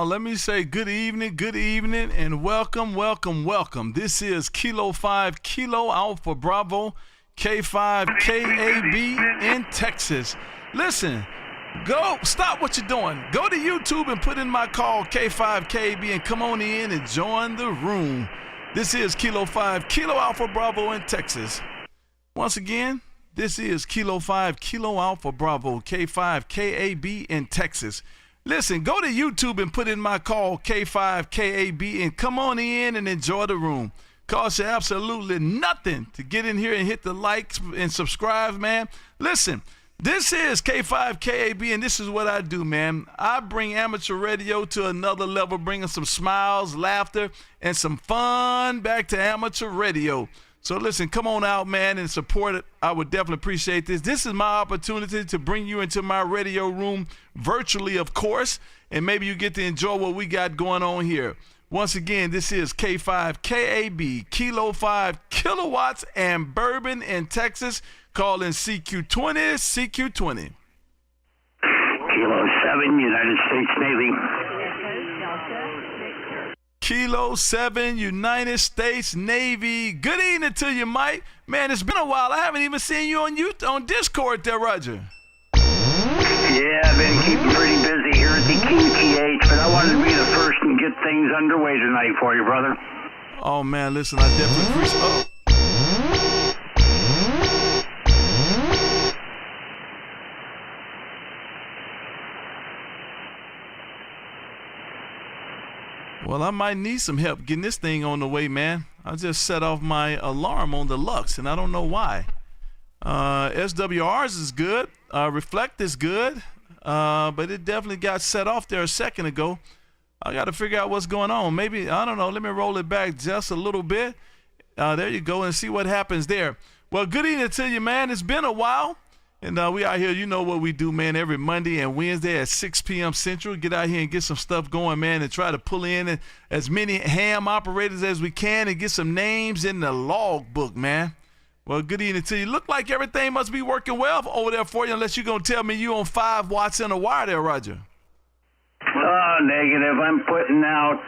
let me say good evening, and welcome. This is Kilo 5 Kilo Alpha Bravo K5 KAB in Texas. Listen, stop what you're doing. Go to YouTube and put in my call K5 KAB and come on in and join the room. This is Kilo 5 Kilo Alpha Bravo in Texas. Once again, this is Kilo 5 Kilo Alpha Bravo K5 KAB in Texas. Listen, go to YouTube and put in my call K5 KAB and come on in and enjoy the room. Costs you absolutely nothing to get in here and hit the likes and subscribe, man. Listen, this is K5 KAB and this is what I do, man. I bring amateur radio to another level, bringing some smiles, laughter, and some fun back to amateur radio. So listen, come on out, man, and support it. I would definitely appreciate this. This is my opportunity to bring you into my radio room virtually, of course, and maybe you get to enjoy what we got going on here. Once again, this is K5 KAB, Kilo 5 Kilowatts and Bourbon in Texas, calling CQ20, CQ20. Kilo 7, United States Navy. Kilo 7, United States Navy. Good evening to you, Mike. Man, it's been a while. I haven't even seen you on Discord there, Roger. Yeah, I've been keeping pretty busy here at the QTH, but I wanted to be the first and get things underway tonight for you, brother. Oh, man, listen, I definitely appreciate Well, I might need some help getting this thing on the way, man. I just set off my alarm on the Lux, and I don't know why. SWRs is good. Reflect is good. But it definitely got set off there a second ago. I got to figure out what's going on. Maybe, I don't know, let me roll it back just a little bit. There you go, and see what happens there. Well, good evening to you, man. It's been a while. And we out here, you know what we do, man, every Monday and Wednesday at 6 p.m. Central. Get out here and get some stuff going, man, and try to pull in as many ham operators as we can and get some names in the log book, man. Well, good evening to you. Look like everything must be working well over there for you, unless you're going to tell me you on 5 watts in a wire there, Roger. Negative. I'm putting out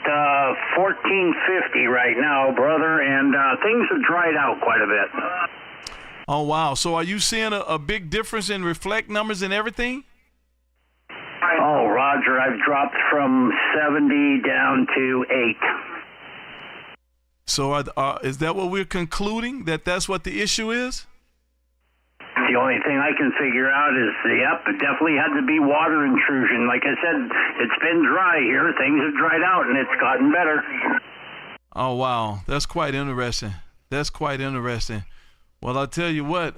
1450 right now, brother, and things have dried out quite a bit. Oh, wow. So are you seeing a big difference in reflect numbers and everything? Oh, Roger, I've dropped from 70 down to 8. So is that what we're concluding, that that's what the issue is? The only thing I can figure out is, yep, it definitely had to be water intrusion. Like I said, it's been dry here. Things have dried out, and it's gotten better. Oh, wow. That's quite interesting. Well, I'll tell you what,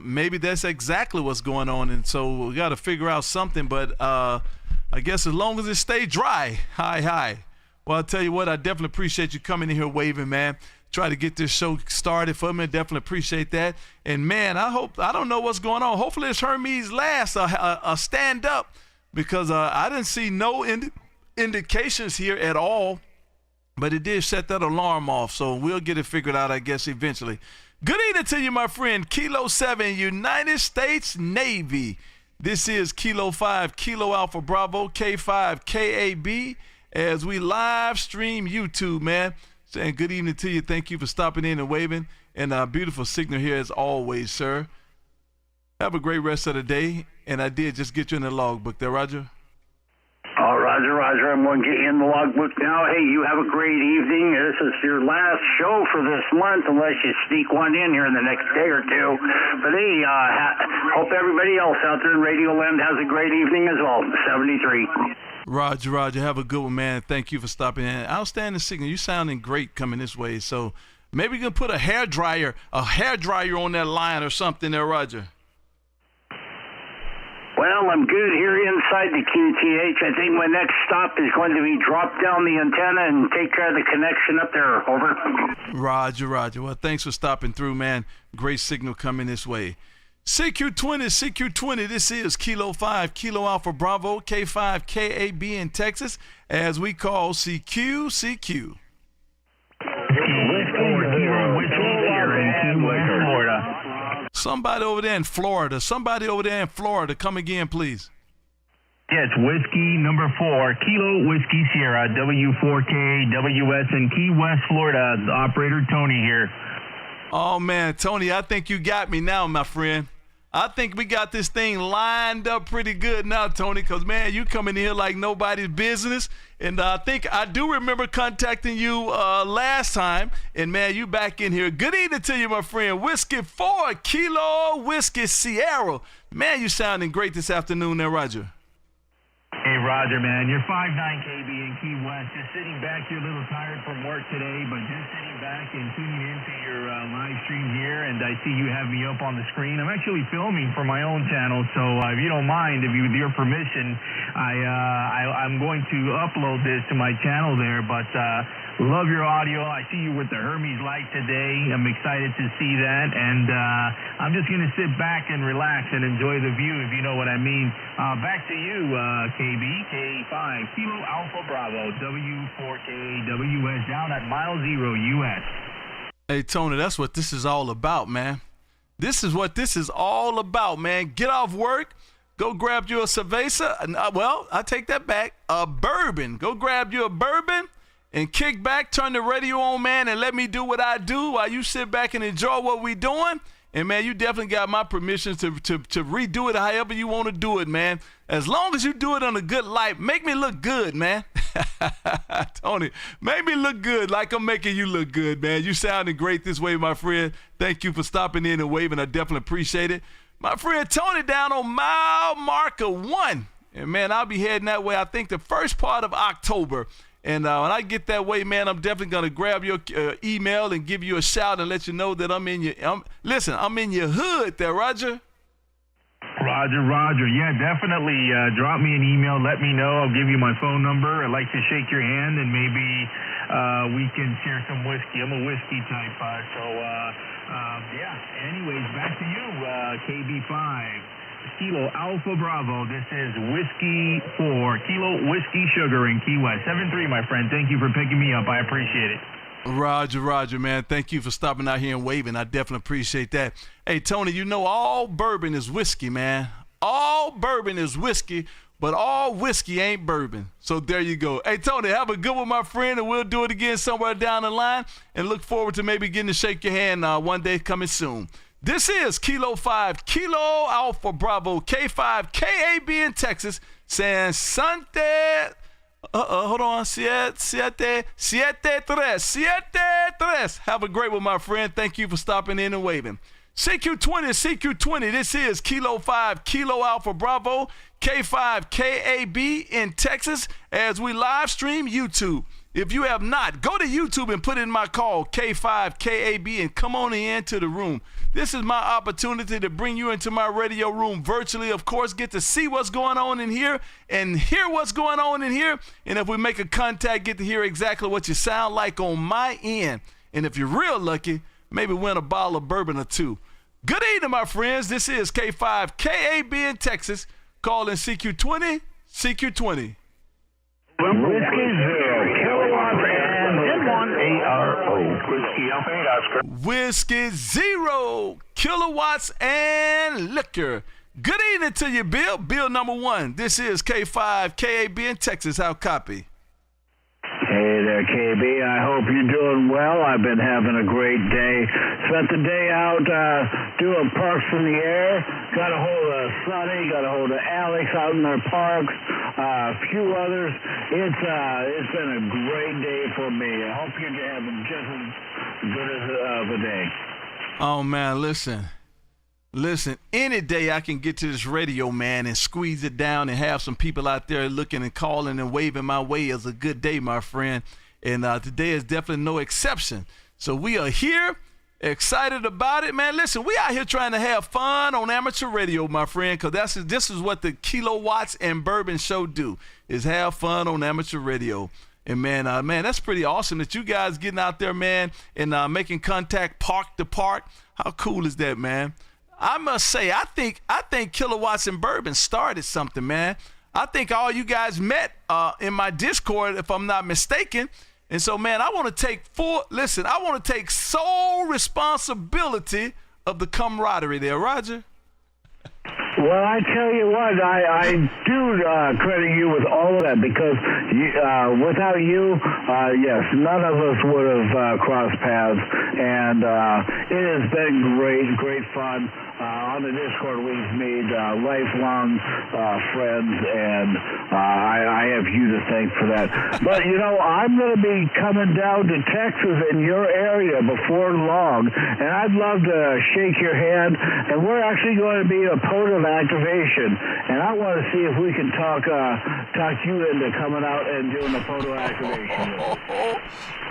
maybe that's exactly what's going on, and so we got to figure out something, but I guess as long as it stay dry, hi. Well, I'll tell you what, I definitely appreciate you coming in here waving, man. Try to get this show started for me. Definitely appreciate that. And, man, I don't know what's going on. Hopefully it's Hermes last, a stand up, because I didn't see no indications here at all, but it did set that alarm off, so we'll get it figured out, I guess, eventually. Good evening to you, my friend. Kilo 7, United States Navy. This is Kilo 5, Kilo Alpha Bravo, K5, KAB, as we live stream YouTube, man. Saying good evening to you. Thank you for stopping in and waving. And a beautiful signal here as always, sir. Have a great rest of the day. And I did just get you in the logbook there, Roger. Oh, Roger, I'm going to get you in the logbook now. Hey, you have a great evening. This is your last show for this month, unless you sneak one in here in the next day or two. But hey, hope everybody else out there in Radio Land has a great evening as well. 73. Roger, have a good one, man. Thank you for stopping in. Outstanding signal. You sounding great coming this way. So maybe you can put a hairdryer on that line or something there, Roger. Well, I'm good here inside the QTH. I think my next stop is going to be drop down the antenna and take care of the connection up there. Over. Roger. Well, thanks for stopping through, man. Great signal coming this way. CQ20, this is Kilo 5, Kilo Alpha Bravo, K5, KAB in Texas, as we call CQ. Somebody over there in Florida. Come again, please. Yeah, it's whiskey number 4, Kilo Whiskey Sierra, W4K, WS in Key West, Florida. The operator, Tony here. Oh, man, Tony, I think you got me now, my friend. I think we got this thing lined up pretty good now, Tony, because, man, you coming in here like nobody's business. And I think I do remember contacting you last time. And, man, you back in here. Good evening to you, my friend. Whiskey 4, Kilo Whiskey Sierra. Man, you sounding great this afternoon there, Roger. Hey, Roger, man, you're 5'9" KB in Key West. Just sitting back here, a little tired from work today, but just sitting back and tuning into your live stream here, and I see you have me up on the screen. I'm actually filming for my own channel, so if you don't mind, with your permission, I'm going to upload this to my channel there, but love your audio. I see you with the Hermes light today. I'm excited to see that, and I'm just going to sit back and relax and enjoy the view, if you know what I mean. Back to you, KB, K5, Kilo Alpha Bravo, W4K, WS, down at mile 0, US. Hey, Tony, that's what this is all about, man. This is what this is all about, man. Get off work, go grab you a cerveza. Well, I take that back. A bourbon. Go grab you a bourbon and kick back, turn the radio on, man, and let me do what I do while you sit back and enjoy what we doing. And, man, you definitely got my permission to redo it however you want to do it, man. As long as you do it on a good light, make me look good, man. Tony, make me look good like I'm making you look good, man. You sounding great this way, my friend. Thank you for stopping in and waving. I definitely appreciate it. My friend Tony down on mile marker 1. And, man, I'll be heading that way, I think, the first part of October. And when I get that way, man, I'm definitely going to grab your email and give you a shout and let you know that I'm in your I'm in your hood there, Roger. Roger. Yeah, definitely drop me an email. Let me know. I'll give you my phone number. I'd like to shake your hand, and maybe we can share some whiskey. I'm a whiskey type. Yeah. Anyways, back to you, KB5. Kilo Alpha Bravo. This is Whiskey 4, Kilo Whiskey Sugar in Key West. 7-3, my friend. Thank you for picking me up. I appreciate it. Roger, man. Thank you for stopping out here and waving. I definitely appreciate that. Hey, Tony, you know all bourbon is whiskey, man. All bourbon is whiskey, but all whiskey ain't bourbon. So there you go. Hey, Tony, have a good one, my friend, and we'll do it again somewhere down the line, and look forward to maybe getting to shake your hand one day coming soon. This is Kilo 5, Kilo Alpha Bravo, K5, KAB in Texas, saying Sante, hold on, siete, tres. Have a great one, my friend. Thank you for stopping in and waving. CQ20, this is Kilo 5, Kilo Alpha Bravo, K5, KAB in Texas, as we live stream YouTube. If you have not, go to YouTube and put in my call, K5 KAB, and come on into the room. This is my opportunity to bring you into my radio room virtually. Of course, get to see what's going on in here and hear what's going on in here. And if we make a contact, get to hear exactly what you sound like on my end. And if you're real lucky, maybe win a bottle of bourbon or two. Good evening, my friends. This is K5 KAB in Texas. Calling CQ20. Whiskey 0, Kilowatts and Bourbon, ARO. Whiskey Alpha 8 Oscar. Whiskey 0, kilowatts and liquor. Good evening to you, Bill. Bill number 1. This is K5 KAB in Texas. How copy? Hey there, KB. I hope you're doing well. I've been having a great day. Spent the day out doing parks in the air. Got a hold of Sonny, got a hold of Alex out in their parks, a few others. It's been a great day for me. I hope you're having just as good of a day. Oh, man, listen, any day I can get to this radio, man, and squeeze it down and have some people out there looking and calling and waving my way is a good day, my friend. And today is definitely no exception. So we are here, excited about it, man. Listen, we out here trying to have fun on amateur radio, my friend, because this is what the Kilowatts and Bourbon show do, is have fun on amateur radio. And, man, that's pretty awesome that you guys getting out there, man, and making contact park to park. How cool is that, man? I must say, I think Kilowatts and Bourbon started something, man. I think all you guys met in my Discord, if I'm not mistaken. And so, man, I want to take sole responsibility of the camaraderie there, Roger. Well, I tell you what, I do credit you with all of that because without you, yes, none of us would have crossed paths, and it has been great fun. On the Discord, we've made lifelong friends, and I have you to thank for that. But, I'm going to be coming down to Texas in your area before long, and I'd love to shake your hand, and we're actually going to be a POTUS activation, and I want to see if we can talk you into coming out and doing the POTUS activation.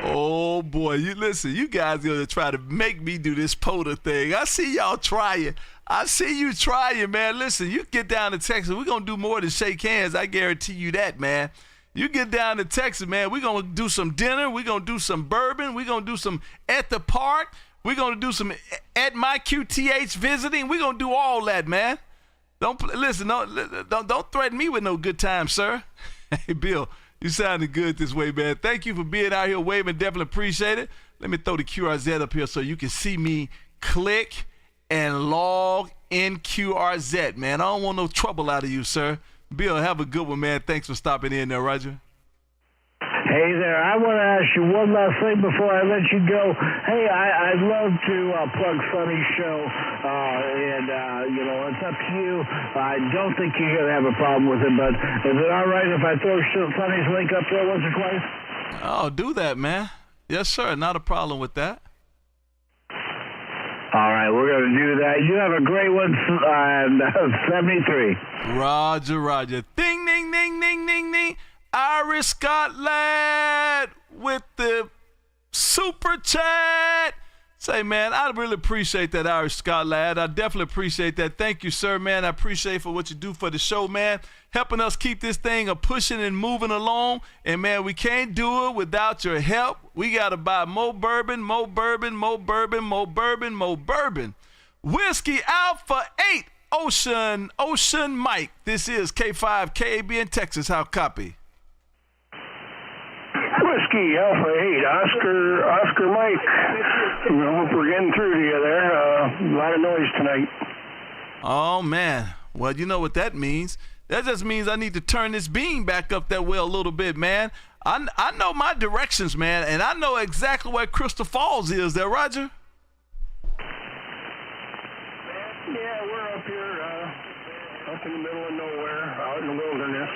Oh boy, you guys gonna try to make me do this POTUS thing. I see y'all trying. I see you trying, man. Listen, you get down to Texas, we're gonna do more than shake hands. I guarantee you that, man. You get down to Texas, man, we're gonna do some dinner, we're gonna do some bourbon, we're gonna do some at the park, we're gonna do some at my QTH visiting, we're gonna do all that, man. Don't threaten me with no good time, sir. Hey, Bill, you sounded good this way, man. Thank you for being out here waving. Definitely appreciate it. Let me throw the QRZ up here so you can see me click and log in QRZ, man. I don't want no trouble out of you, sir. Bill, have a good one, man. Thanks for stopping in there, Roger. Hey there, I want to ask you one last thing before I let you go. Hey, I'd love to plug Sonny's show, and it's up to you. I don't think you're going to have a problem with it, but is it all right if I throw Sonny's link up there once or twice? Oh, do that, man. Yes, sir. Not a problem with that. All right, we're going to do that. You have a great one, 73. Roger. Ding, ding, ding, ding, ding, ding. Irish Scotland with the super chat. Say, man, I really appreciate that, Irish Scotland. I definitely appreciate that. Thank you, sir, man. I appreciate for what you do for the show, man. Helping us keep this thing pushing and moving along. And, man, we can't do it without your help. We got to buy more bourbon. Whiskey Alpha 8, Ocean Mike. This is K5 KAB in Texas. How copy? Whiskey Alpha 8, Oscar Mike. I hope we're getting through to you there. A lot of noise tonight. Oh, man. Well, you know what that means. That just means I need to turn this beam back up that way a little bit, man. I know my directions, man, and I know exactly where Crystal Falls is there, Roger. Yeah, we're up here, up in the middle of nowhere, out in the wilderness.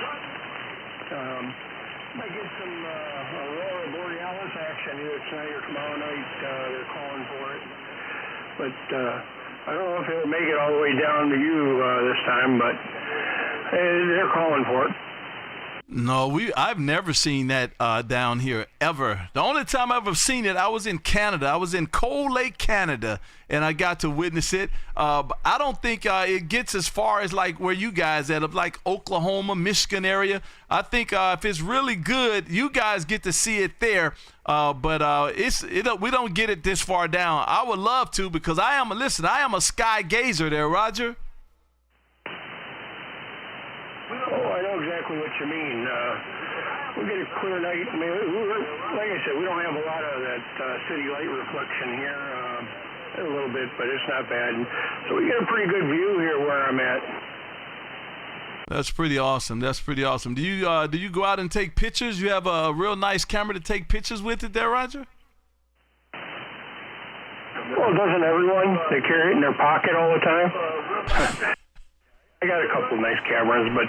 Might get some Aurora Borealis action either tonight or tomorrow night. They're calling for it. But I don't know if it'll make it all the way down to you this time, but they're calling for it. No, I've never seen that down here, ever. The only time I've ever seen it, I was in Canada. I was in Cold Lake, Canada, and I got to witness it. I don't think it gets as far as like where you guys at, like Oklahoma, Michigan area. I think if it's really good, you guys get to see it there. But we don't get it this far down. I would love to because I am a sky gazer there, Roger. Oh, I know exactly what you mean. We get a clear night. I mean, like I said, we don't have a lot of that city light reflection here. A little bit, but it's not bad. And so we get a pretty good view here where I'm at. That's pretty awesome. Do you go out and take pictures? You have a real nice camera to take pictures with it there, Roger? Well, doesn't everyone? They carry it in their pocket all the time. I got a couple nice cameras, but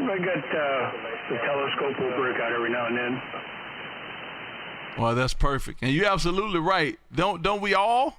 I got the telescope will break out every now and then. Well, that's perfect, and you're absolutely right. Don't we all?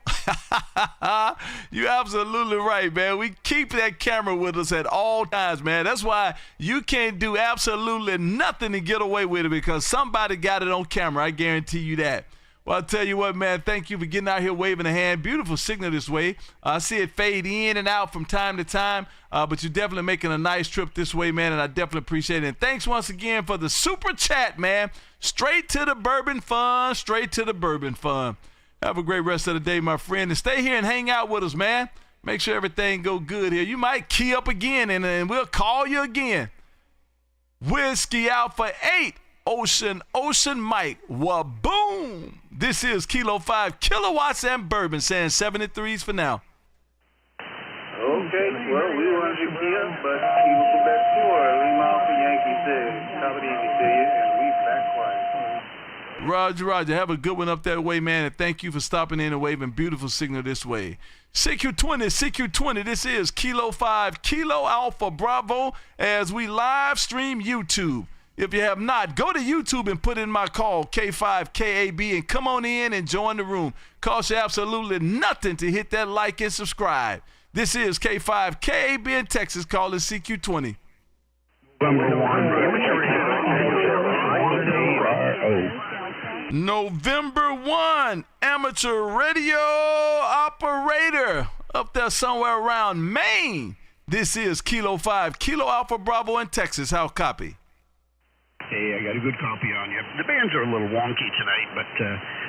You're absolutely right, man. We keep that camera with us at all times, man. That's why you can't do absolutely nothing to get away with it because somebody got it on camera. I guarantee you that. Well, I'll tell you what, man, thank you for getting out here waving a hand. Beautiful signal this way. I see it fade in and out from time to time, but you're definitely making a nice trip this way, man, and I definitely appreciate it. And thanks once again for the super chat, man. Straight to the bourbon fun, Have a great rest of the day, my friend, and stay here and hang out with us, man. Make sure everything go good here. You might key up again, and we'll call you again. Whiskey Alpha 8. Ocean Mike. Waboom! This is Kilo 5 Kilowatts and Bourbon saying 73s for now. Okay, well, we want to here, but keep us back for Lima Alpha Yankee 6. Top of the evening to you, and we back quiet. Roger. Have a good one up that way, man, and thank you for stopping in and waving beautiful signal this way. CQ20, this is Kilo 5, Kilo Alpha Bravo, as we live stream YouTube. If you have not, go to YouTube and put in my call, K5KAB, and come on in and join the room. Costs you absolutely nothing to hit that like and subscribe. This is K5KAB in Texas, calling CQ20. November 1, amateur radio operator up there somewhere around Maine. This is Kilo 5, Kilo Alpha Bravo in Texas. How copy? Hey, I got a good copy on you. The bands are a little wonky tonight, but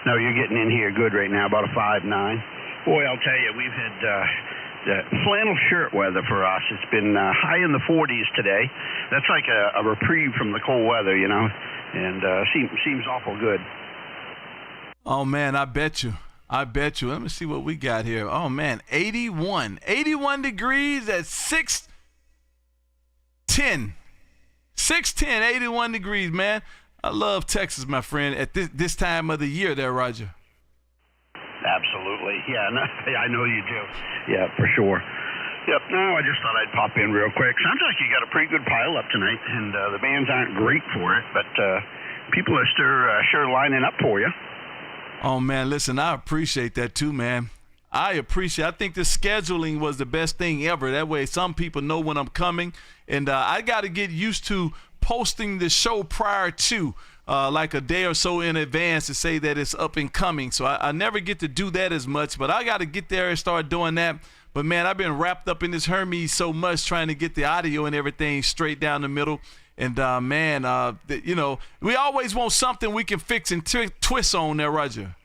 no, you're getting in here good right now, about a 5-9. Boy, I'll tell you, we've had flannel shirt weather for us. It's been high in the 40s today. That's like a reprieve from the cold weather, you know, and seems awful good. Oh, man, I bet you. Let me see what we got here. Oh, man, 81 degrees at 610. 81 degrees, man. I love Texas, my friend, at this time of the year there, Roger. Absolutely. Yeah, no, I know you do. Yeah, for sure. Yep, no, I just thought I'd pop in real quick. Sounds like you got a pretty good pile up tonight, and the bands aren't great for it, but people are sure lining up for you. Oh, man, listen, I appreciate that too, man. I think the scheduling was the best thing ever. That way some people know when I'm coming, and I got to get used to posting the show prior to, like a day or so in advance to say that it's up and coming. So I never get to do that as much, but I got to get there and start doing that. But, man, I've been wrapped up in this Hermes so much trying to get the audio and everything straight down the middle. And, you know, we always want something we can fix and twist on there, Roger.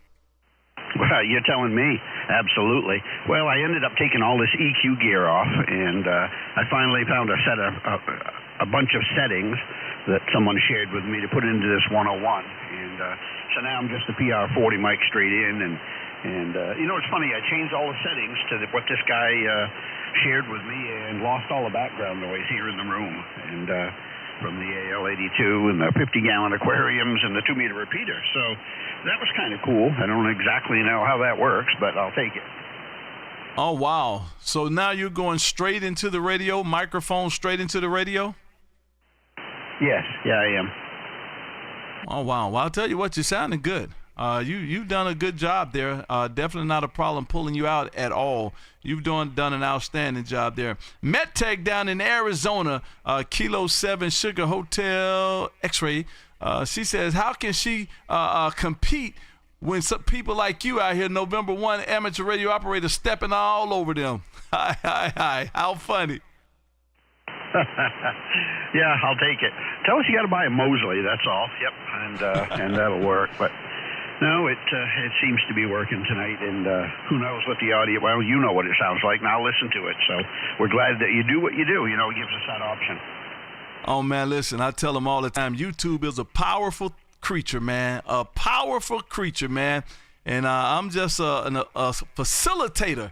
Well, you're telling me. Absolutely. Well, I ended up taking all this EQ gear off, and I finally found a bunch of settings that someone shared with me to put into this 101. And so now I'm just a PR40 mic straight in. And you know, it's funny. I changed all the settings to what this guy shared with me and lost all the background noise here in the room. And from the AL82 and the 50-gallon aquariums and the 2-meter repeater. So that was kind of cool. I don't exactly know how that works, but I'll take it. Oh, wow. So now you're going straight into the radio, microphone straight into the radio? Yes. Yeah, I am. Oh, wow. Well, I'll tell you what, you're sounding good. You've done a good job there. Definitely not a problem pulling you out at all. You've done an outstanding job there. MedTech down in Arizona, Kilo 7 Sugar Hotel X-Ray. She says, how can she compete when some people like you out here, November 1, amateur radio operator, stepping all over them? Hi. How funny. Yeah, I'll take it. Tell us you got to buy a Mosley, that's all. Yep, and that'll work. But no, it seems to be working tonight, and who knows what the audio, well, you know what it sounds like, now listen to it. So we're glad that you do what you do, you know, it gives us that option. Oh, man, listen, I tell them all the time, YouTube is a powerful creature, man, and I'm just a facilitator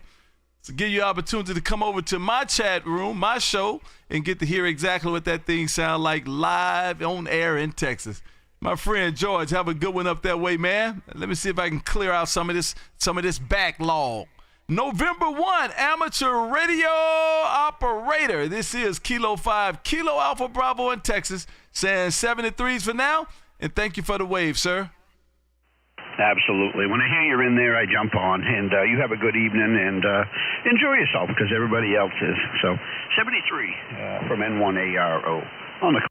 to give you opportunity to come over to my chat room, my show, and get to hear exactly what that thing sounds like live on air in Texas. My friend George, have a good one up that way, man. Let me see if I can clear out some of this backlog. November 1, amateur radio operator. This is Kilo 5, Kilo Alpha Bravo in Texas, saying 73s for now, and thank you for the wave, sir. Absolutely. When I hear you're in there, I jump on, and you have a good evening, and enjoy yourself, because everybody else is. So, 73 from N1ARO on the.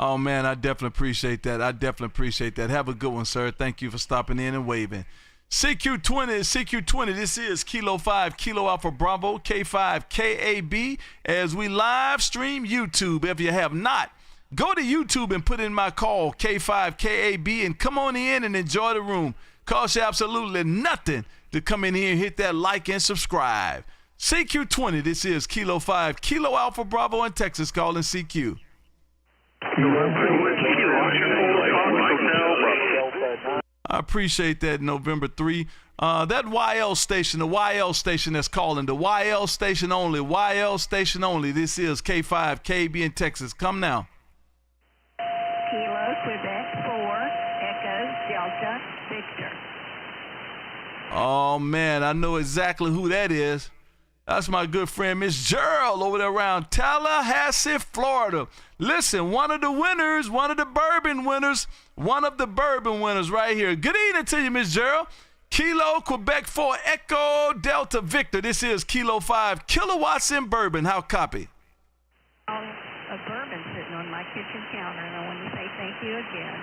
Oh, man, I definitely appreciate that. Have a good one, sir. Thank you for stopping in and waving. CQ20, this is Kilo 5, Kilo Alpha Bravo, K5KAB, as we live stream YouTube. If you have not, go to YouTube and put in my call, K5KAB, and come on in and enjoy the room. Costs you absolutely nothing to come in here and hit that like and subscribe. CQ20, this is Kilo 5, Kilo Alpha Bravo in Texas, calling CQ. Kilo appreciate that, November 3. That YL station, the YL station that's calling, the YL station only, YL station only. This is K5 KB in Texas. Come now. Kilo, Quebec 4, Echo, Delta, Victor. Oh, man, I know exactly who that is. That's my good friend, Miss Gerald, over there around Tallahassee, Florida. Listen, one of the bourbon winners right here. Good evening to you, Miss Gerald. Kilo, Quebec 4, Echo, Delta, Victor. This is Kilo 5, Kilowatts and Bourbon. How copy? A bourbon sitting on my kitchen counter, and I want to say thank you again.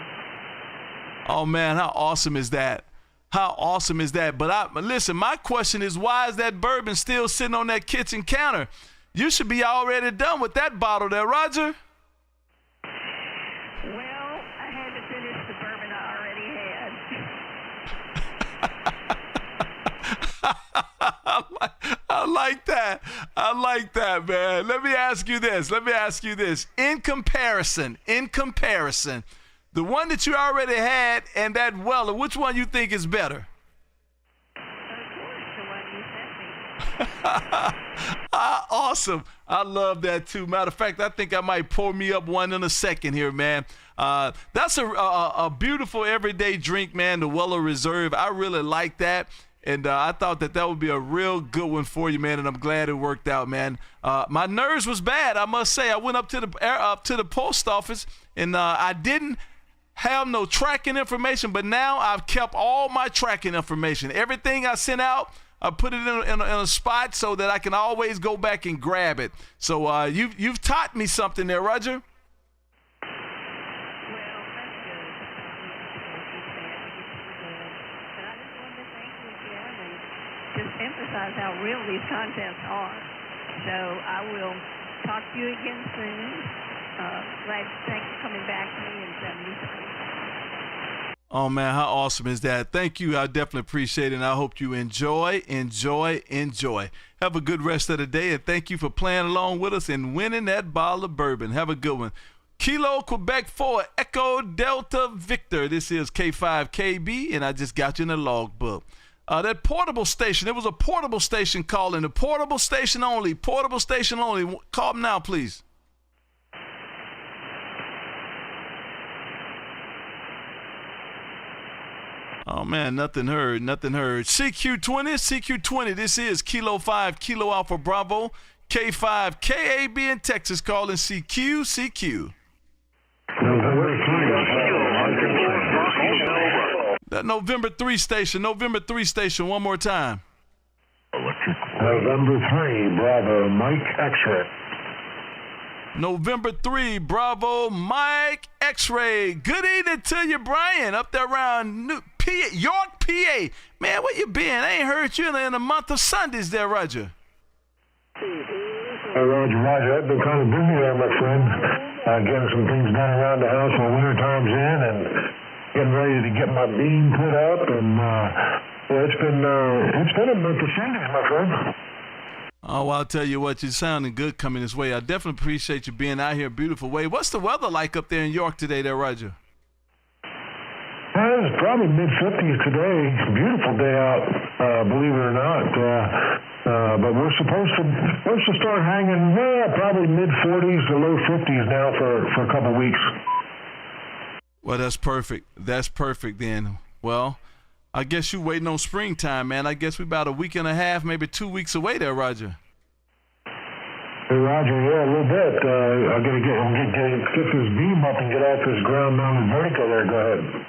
Oh, man, how awesome is that? How awesome is that? But listen, my question is, why is that bourbon still sitting on that kitchen counter? You should be already done with that bottle there, Roger. Well, I had to finish the bourbon I already had. I like that, man. Let me ask you this. In comparison, the one that you already had and that Weller, which one you think is better? Of course, the one you sent me. Awesome. I love that too. Matter of fact, I think I might pour me up one in a second here, man. That's a beautiful everyday drink, man, the Weller Reserve. I really like that. And I thought that would be a real good one for you, man, and I'm glad it worked out, man. My nerves was bad, I must say. I went up to the post office, and I didn't have no tracking information, but now I've kept all my tracking information. Everything I sent out, I put it in a spot so that I can always go back and grab it. So you've taught me something there, Roger. Just emphasize how real these contests are. So I will talk to you again soon. Thanks for coming back to me in 73. Oh, man, how awesome is that? Thank you. I definitely appreciate it, and I hope you enjoy. Have a good rest of the day, and thank you for playing along with us and winning that bottle of bourbon. Have a good one. Kilo, Quebec 4, Echo, Delta, Victor. This is K5KB, and I just got you in the logbook. That portable station, it was a portable station calling. The portable station only. Call them now, please. Oh, man, nothing heard. CQ20, this is Kilo 5, Kilo Alpha Bravo, K5, KAB in Texas, calling CQ. That November 3 station, one more time. November 3, Bravo, Mike X-Ray. November 3, Bravo, Mike X-Ray. Good evening to you, Brian, up there around York, PA. Man, where you been? I ain't heard you in a month of Sundays there, Roger. Roger. I've been kind of busy there, my friend. Getting some things done around the house when winter time's in and getting ready to get my beam put up. And it's been a month of Sundays, my friend. Oh, well, I'll tell you what, you're sounding good coming this way. I definitely appreciate you being out here, beautiful way. What's the weather like up there in York today there, Roger? It's probably mid-50s today. Beautiful day out, believe it or not. But we're supposed to start hanging probably mid-40s to low 50s now for a couple weeks. Well, that's perfect. Then. Well, I guess you're waiting on springtime, man. I guess we're about a week and a half, maybe 2 weeks away there, Roger. Hey, Roger, yeah, a little bit. I'm going to get this beam up and get off this ground-mounted vertical there. Go ahead.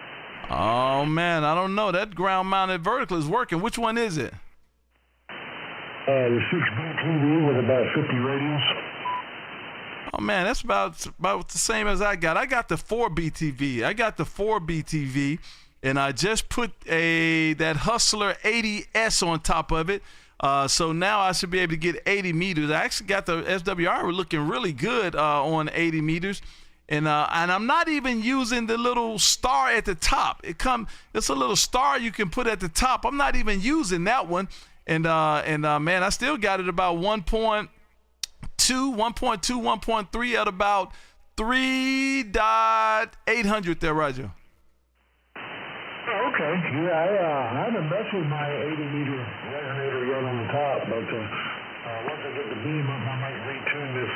Oh, man, I don't know. That ground-mounted vertical is working. Which one is it? The 6B TV with about 50 radios. Oh, man, that's about the same as I got. I got the 4B TV. And I just put that Hustler 80S on top of it. So now I should be able to get 80 meters. I actually got the SWR looking really good on 80 meters. And I'm not even using the little star at the top. It's a little star you can put at the top. I'm not even using that one. And man, I still got it about 1.2, 1.3 at about 3.800 there, Roger. Oh, Okay. Yeah, I haven't messed with my 80-meter resonator yet on the top, but once I get the beam up, I might retune this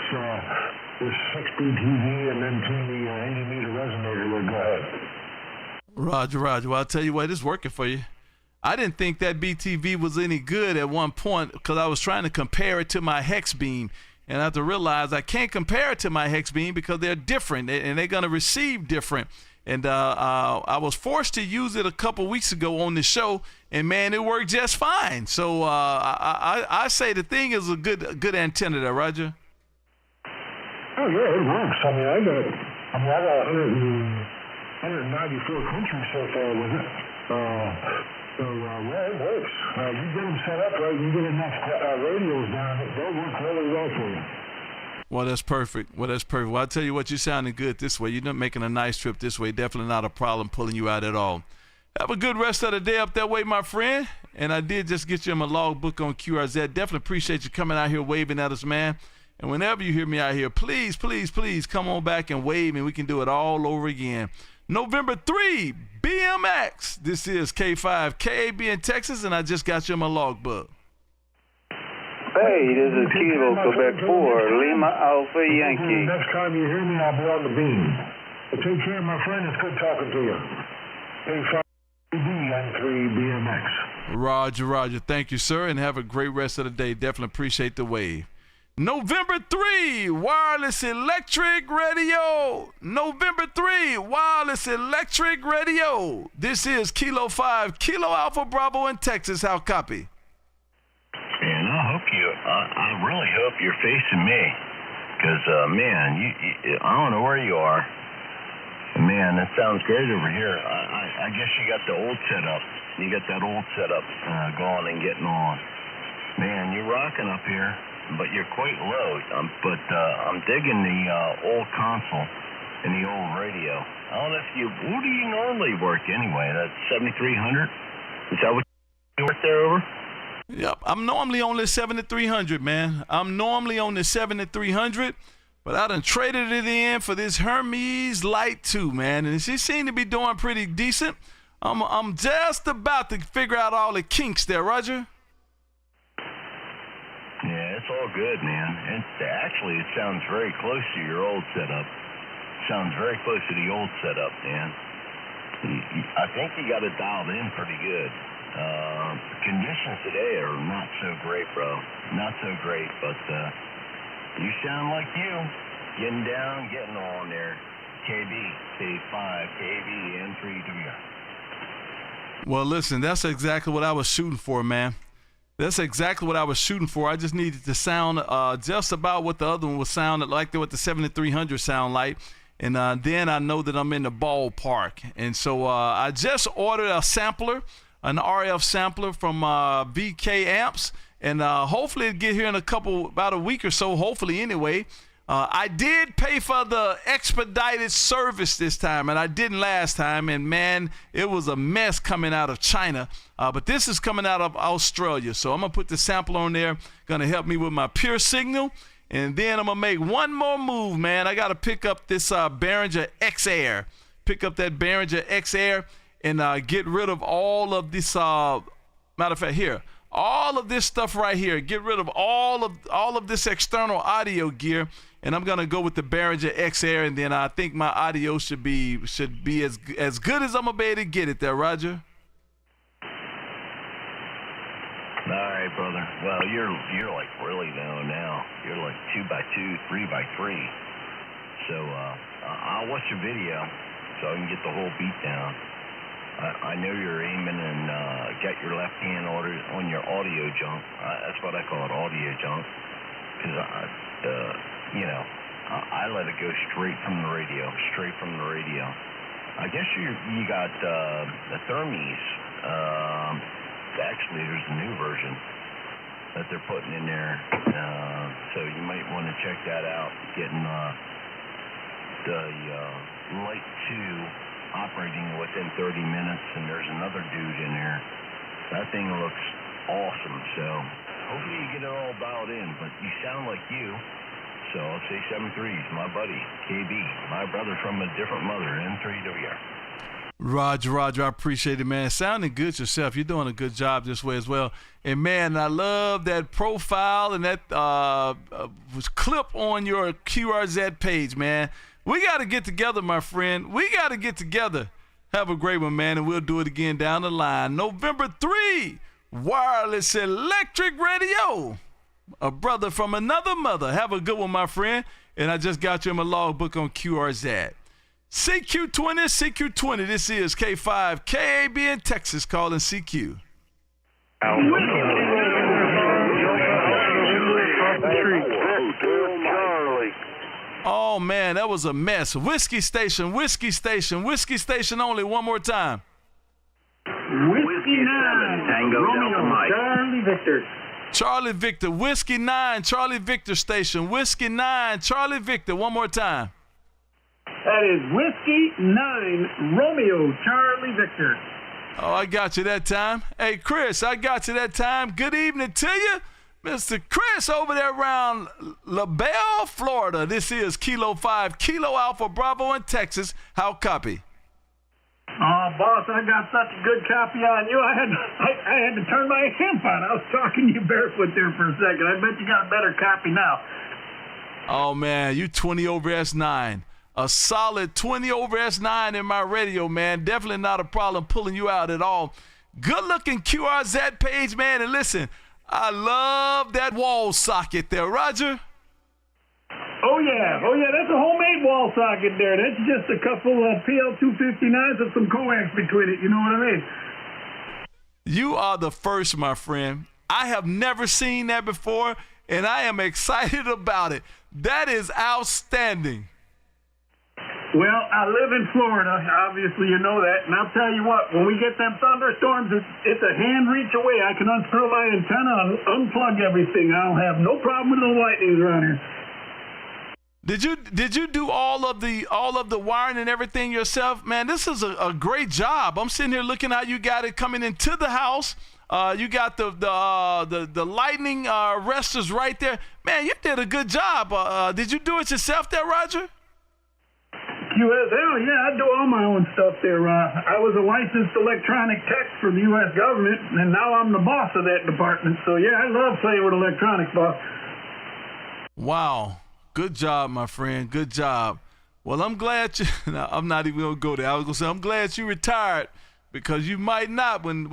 6-speed TV and then tune the 80-meter resonator. We'll go ahead. Roger. Well, I'll tell you what, it's working for you. I didn't think that BTV was any good at one point because I was trying to compare it to my hex beam. And I have to realize I can't compare it to my hex beam because they're different and they're going to receive different. And I was forced to use it a couple weeks ago on the show, and man, it worked just fine. So I say the thing is a good antenna there, Roger. Oh yeah, it works. I got 194 countries so far with it. Well, it works. You get them set up right, you get enough radios down, they'll work really well for you. Well, that's perfect. Well, I'll tell you what, you're sounding good this way. You're not making a nice trip this way. Definitely not a problem pulling you out at all. Have a good rest of the day up that way, my friend. And I did just get you in my logbook on QRZ. Definitely appreciate you coming out here waving at us, man. And whenever you hear me out here, please come on back and wave, and we can do it all over again. November 3, BMX. This is K5 KAB in Texas, and I just got you in my logbook. Hey, this is Kilo, Quebec 4, Lima Alpha Yankee. Next time you hear me, I'll be on the beam. But take care, my friend. It's good talking to you. K5 and 3 BMX. Roger. Thank you, sir, and have a great rest of the day. Definitely appreciate the wave. November 3, wireless electric radio. November 3, wireless electric radio. This is Kilo 5, Kilo Alpha Bravo in Texas. How copy? And I really hope you're facing me. Because, man, I don't know where you are. Man, that sounds great over here. I guess you got the old setup. You got that old setup going and getting on. Man, you're rocking up here. But you're quite low. But I'm digging the old console and the old radio. I don't know if what do you normally work anyway? That's 7300? Is that what you work there over? Yep, I'm normally on the 7300, man. I'm normally on the 7300, but I done traded it in for this Hermes Light 2, man. And she seemed to be doing pretty decent. I'm just about to figure out all the kinks there, Roger. Yeah, it's all good, man. Actually, it sounds very close to your old setup. Sounds very close to the old setup, man. I think you got it dialed in pretty good. Conditions today are not so great, bro. Not so great, but you sound like you. Getting down, getting on there. KB, K5, KB, N3W. Well, listen, that's exactly what I was shooting for, man. That's exactly what I was shooting for. I just needed to sound just about what the other one was sounding like, what the 7300 sound like. And then I know that I'm in the ballpark. And so I just ordered a sampler, an RF sampler from VK Amps. And hopefully it'll get here in about a week or so, hopefully anyway. I did pay for the expedited service this time, and I didn't last time. And, man, it was a mess coming out of China. But this is coming out of Australia. So I'm going to put the sample on there, going to help me with my pure signal. And then I'm going to make one more move, man. I got to pick up this Behringer X-Air. Pick up that Behringer X-Air and get rid of all of this, matter of fact, here. All of this stuff right here. Get rid of all of this external audio gear, and I'm gonna go with the Behringer X-Air, and then I think my audio should be as good as I'm gonna be able to get it there, Roger. All right, brother. Well, you're like really low now. You're like 2x2, 3x3. So I'll watch your video so I can get the whole beat down. I know you're aiming and got your left hand on your audio junk. That's what I call it, audio junk. Because, I let it go straight from the radio. I guess you got the Thermes. Actually, there's a new version that they're putting in there. So you might want to check that out. Getting the Light 2 operating within 30 minutes, and there's another dude in there. That thing looks awesome, so hopefully you get it all dialed in, but you sound like you. So I'll say 73's my buddy, KB, my brother from a different mother, N3WR. Roger, I appreciate it, man. Sounding good yourself. You're doing a good job this way as well. And, man, I love that profile and that clip on your QRZ page, man. We got to get together, my friend. We got to get together. Have a great one, man, and we'll do it again down the line. November 3, Wireless Electric Radio. A brother from another mother. Have a good one, my friend. And I just got you in my logbook on QRZ. CQ20. This is K5 KAB in Texas calling CQ. Oh, man, that was a mess. Whiskey station only. One more time. Whiskey 9, Tango Delta Mike. Charlie Victor. Charlie Victor, Whiskey 9, Charlie Victor station. Whiskey 9, Charlie Victor. One more time. That is Whiskey 9, Romeo, Charlie Victor. Oh, I got you that time. Hey, Chris, I got you that time. Good evening to you. Mr. Chris over there around LaBelle, Florida. This is Kilo 5, Kilo Alpha Bravo in Texas. How copy? Oh, boss, I got such a good copy on you. I had to turn my amp on. I was talking to you barefoot there for a second. I bet you got a better copy now. Oh, man, you 20 over S9. A solid 20 over S9 in my radio, man. Definitely not a problem pulling you out at all. Good-looking QRZ page, man. And listen, I love that wall socket there, Roger. Oh, yeah, that's a homemade wall socket there. That's just a couple of PL259s with some coax between it. You know what I mean? You are the first, my friend. I have never seen that before, and I am excited about it. That is outstanding. Well, I live in Florida. Obviously, you know that. And I'll tell you what, when we get them thunderstorms, it's a hand reach away. I can unscrew my antenna and unplug everything. I'll have no problem with the lightnings around here. Did you do all of the wiring and everything yourself? Man, this is a great job. I'm sitting here looking how you got it coming into the house. You got the lightning arresters right there. Man, you did a good job. Did you do it yourself there, Roger? QSO, yeah, I do all my own stuff there. I was a licensed electronic tech for the U.S. government, and now I'm the boss of that department. So, yeah, I love playing with electronics, boss. Wow. Good job, my friend. Good job. Well, I'm glad you – I'm not even going to go there. I was going to say I'm glad you retired because you might not when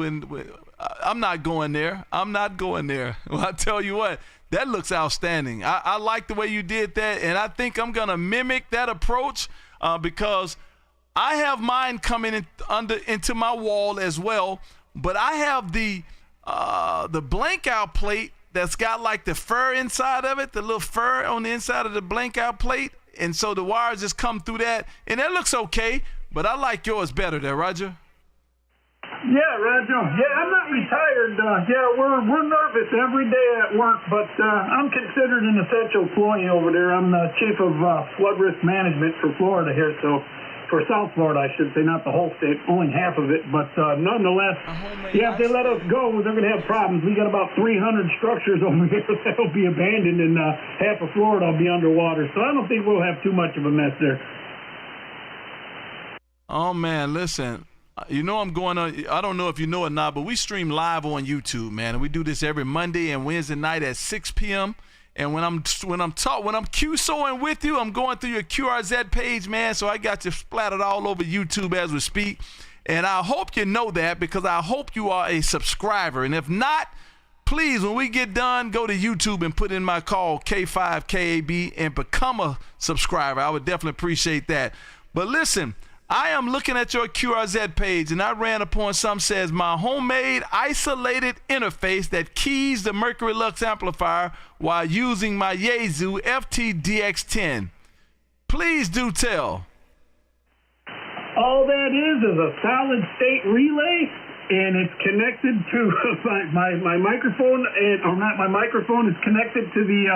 I'm not going there. I'm not going there. Well, I tell you what, that looks outstanding. I like the way you did that, and I think I'm going to mimic that approach because I have mine coming into my wall as well, but I have the blank out plate that's got like the fur inside of it, the little fur on the inside of the blank out plate, and so the wires just come through that, and that looks okay, but I like yours better there, Roger. Yeah, Roger. Yeah, I'm not retired. We're nervous every day at work, but I'm considered an essential employee over there. I'm the chief of flood risk management for Florida here, so for South Florida, I should say, not the whole state, only half of it, but nonetheless, if they let us go, they're going to have problems. We got about 300 structures over here that'll be abandoned, and half of Florida will be underwater, so I don't think we'll have too much of a mess there. Oh, man, listen. You know I'm going on. I don't know if you know it not, but we stream live on YouTube, man, and we do this every Monday and Wednesday night at 6 p.m. And when I'm QSOing with you, I'm going through your QRZ page, man. So I got you splattered all over YouTube as we speak, and I hope you know that because I hope you are a subscriber. And if not, please, when we get done, go to YouTube and put in my call K5KAB and become a subscriber. I would definitely appreciate that. But listen. I am looking at your QRZ page, and I ran upon something says my homemade isolated interface that keys the Mercury Lux amplifier while using my Yaesu FT-DX10. Please do tell. All that is a solid state relay, and it's connected to my microphone, or not my microphone, is connected to the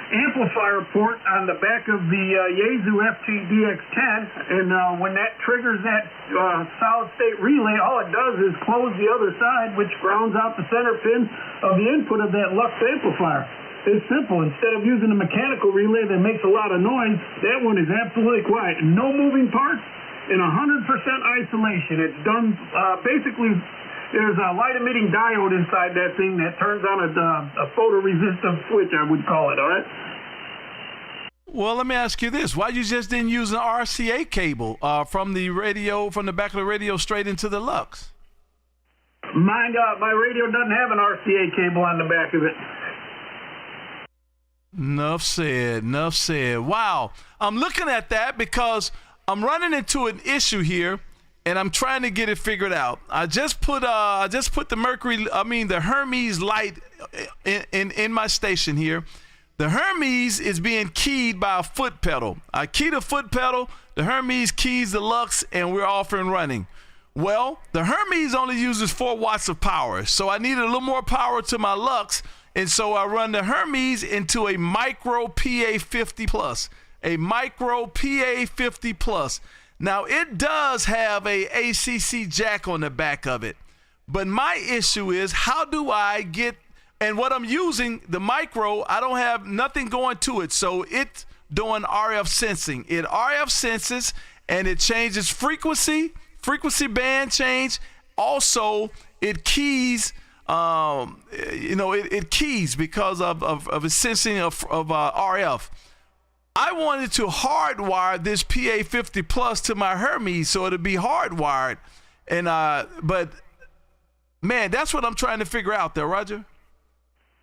amplifier port on the back of the Yaesu FT-DX10, and when that triggers that solid state relay, all it does is close the other side, which grounds out the center pin of the input of that Lux amplifier. It's simple. Instead of using a mechanical relay that makes a lot of noise, that one is absolutely quiet. No moving parts, in 100% isolation. It's done basically. There's a light-emitting diode inside that thing that turns on a photoresistive switch, I would call it, all right? Well, let me ask you this. Why you just didn't use an RCA cable from the back of the radio straight into the Lux? My radio doesn't have an RCA cable on the back of it. Enough said. Wow. I'm looking at that because I'm running into an issue here, and I'm trying to get it figured out. I just put the Hermes light in my station here. The Hermes is being keyed by a foot pedal. I key the foot pedal, the Hermes keys the Lux, and we're off and running. Well, the Hermes only uses 4 watts of power, so I needed a little more power to my Lux, and so I run the Hermes into a micro PA50 Plus. A micro PA50 Plus. Now, it does have a ACC jack on the back of it, but my issue is how do I get, and what I'm using, the micro, I don't have nothing going to it, so it's doing RF sensing. It RF senses, and it changes frequency band change. Also, it keys, it keys because of its sensing of RF. I wanted to hardwire this PA50 Plus to my Hermes so it'd be hardwired, and but man, that's what I'm trying to figure out there, Roger.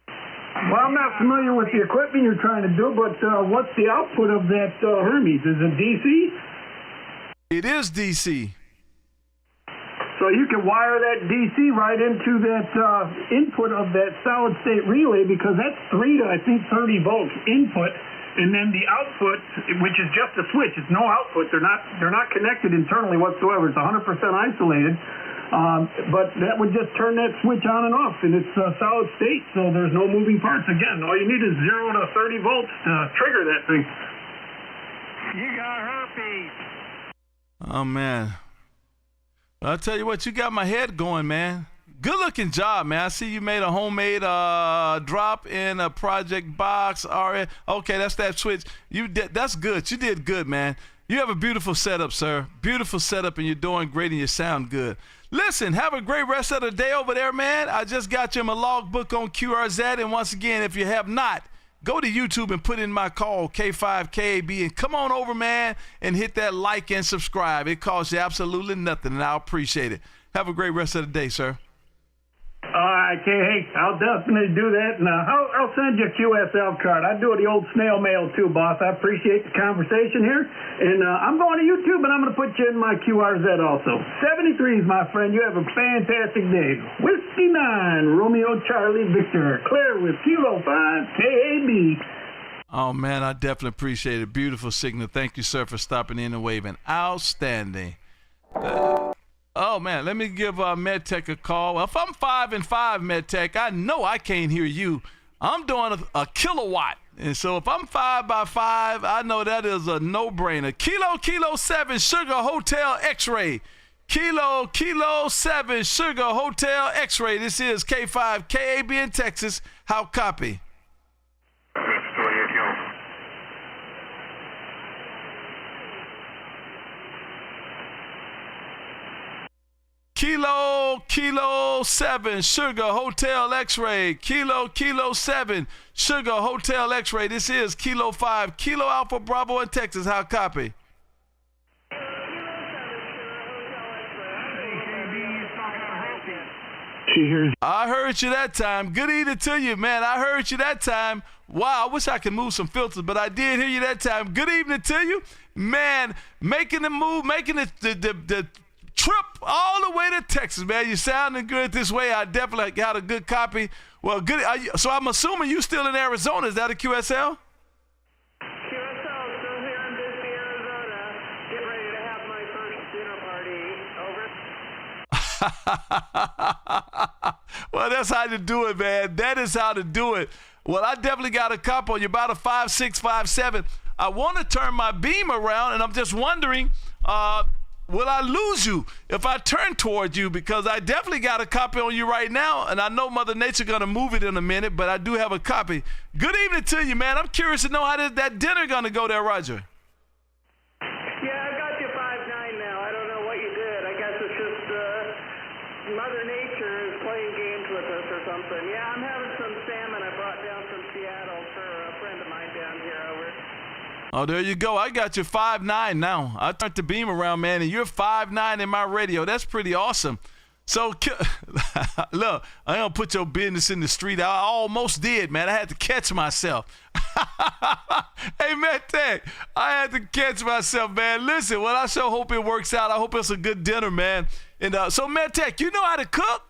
Well, I'm not familiar with the equipment you're trying to do, but what's the output of that Hermes? Is it DC? It is DC. So you can wire that DC right into that input of that solid state relay, because that's 3 to, I think, 30 volts input, and then the output, which is just a switch. It's no output. They're not connected internally whatsoever. It's 100% isolated. But that would just turn that switch on and off, and it's solid state, so there's no moving parts. Again, all you need is 0 to 30 volts to trigger that thing. You got herpes. Oh, man. I'll tell you what, you got my head going, man. Good looking job, man. I see you made a homemade drop in a project box. Okay, that's that switch. That's good. You did good, man. You have a beautiful setup, sir. Beautiful setup, and you're doing great, and you sound good. Listen, have a great rest of the day over there, man. I just got you my logbook on QRZ, and once again, if you have not, go to YouTube and put in my call, K5KAB, and come on over, man, and hit that like and subscribe. It costs you absolutely nothing, and I'll appreciate it. Have a great rest of the day, sir. All right, hey, I'll definitely do that, and I'll send you a QSL card. I do the old snail mail too, boss. I appreciate the conversation here, and I'm going to YouTube, and I'm going to put you in my QRZ also. 73s, my friend. You have a fantastic day. Whiskey 9, Romeo Charlie Victor, Claire with Kilo 5 KAB. Oh, man, I definitely appreciate it. Beautiful signal. Thank you, sir, for stopping in and waving. Outstanding. Oh, man, let me give MedTech a call. If I'm 5 and 5, MedTech, I know I can't hear you. I'm doing a kilowatt. And so if I'm 5 by 5, I know that is a no-brainer. Kilo 7, Sugar Hotel X-Ray. Kilo 7, Sugar Hotel X-Ray. This is K5 KAB in Texas. How copy? Kilo 7, Sugar Hotel X-Ray. Kilo 7, Sugar Hotel X-Ray. This is Kilo 5, Kilo Alpha Bravo in Texas. How copy? I heard you that time. Good evening to you, man. I heard you that time. Wow, I wish I could move some filters, but I did hear you that time. Good evening to you, man. Making the move, making the trip all the way to Texas, man. You sounding good this way. I definitely got a good copy. Well, good. So I'm assuming you still in Arizona. Is that a QSL? QSO, still here in Bisbee, Arizona. Get ready to have my first dinner party. Over. Well, that's how to do it, man. That is how to do it. Well, I definitely got a copy on you, about a 5'6", 5'7". I want to turn my beam around, and I'm just wondering, will I lose you if I turn toward you? Because I definitely got a copy on you right now, and I know Mother Nature going to move it in a minute, but I do have a copy. Good evening to you, man. I'm curious to know how that dinner going to go there, Roger. Yeah, I got you 5'9" now. Mother Nature is playing games with us or something. Yeah, I'm having some salmon I brought down from Seattle for a friend of mine down here. Over. Oh, there you go. I got you 5'9" now. I turned the beam around, man, and you're 5'9" in my radio. That's pretty awesome. So, look, I don't put your business in the street. I almost did, man. I had to catch myself. Hey, Matt Tech, I had to catch myself, man. Listen, well, I sure hope it works out. I hope it's a good dinner, man. And so, Matt Tech, you know how to cook?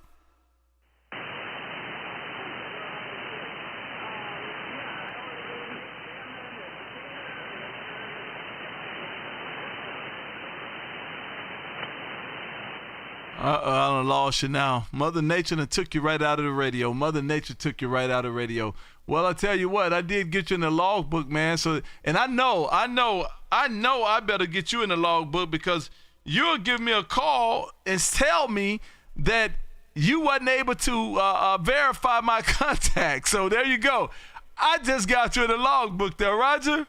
I done lost you now. Mother Nature done took you right out of the radio. Mother Nature took you right out of the radio. Well, I tell you what, I did get you in the logbook, man. So, and I know I better get you in the logbook because you'll give me a call and tell me that you wasn't able to verify my contact. So there you go. I just got you in the logbook there, Roger.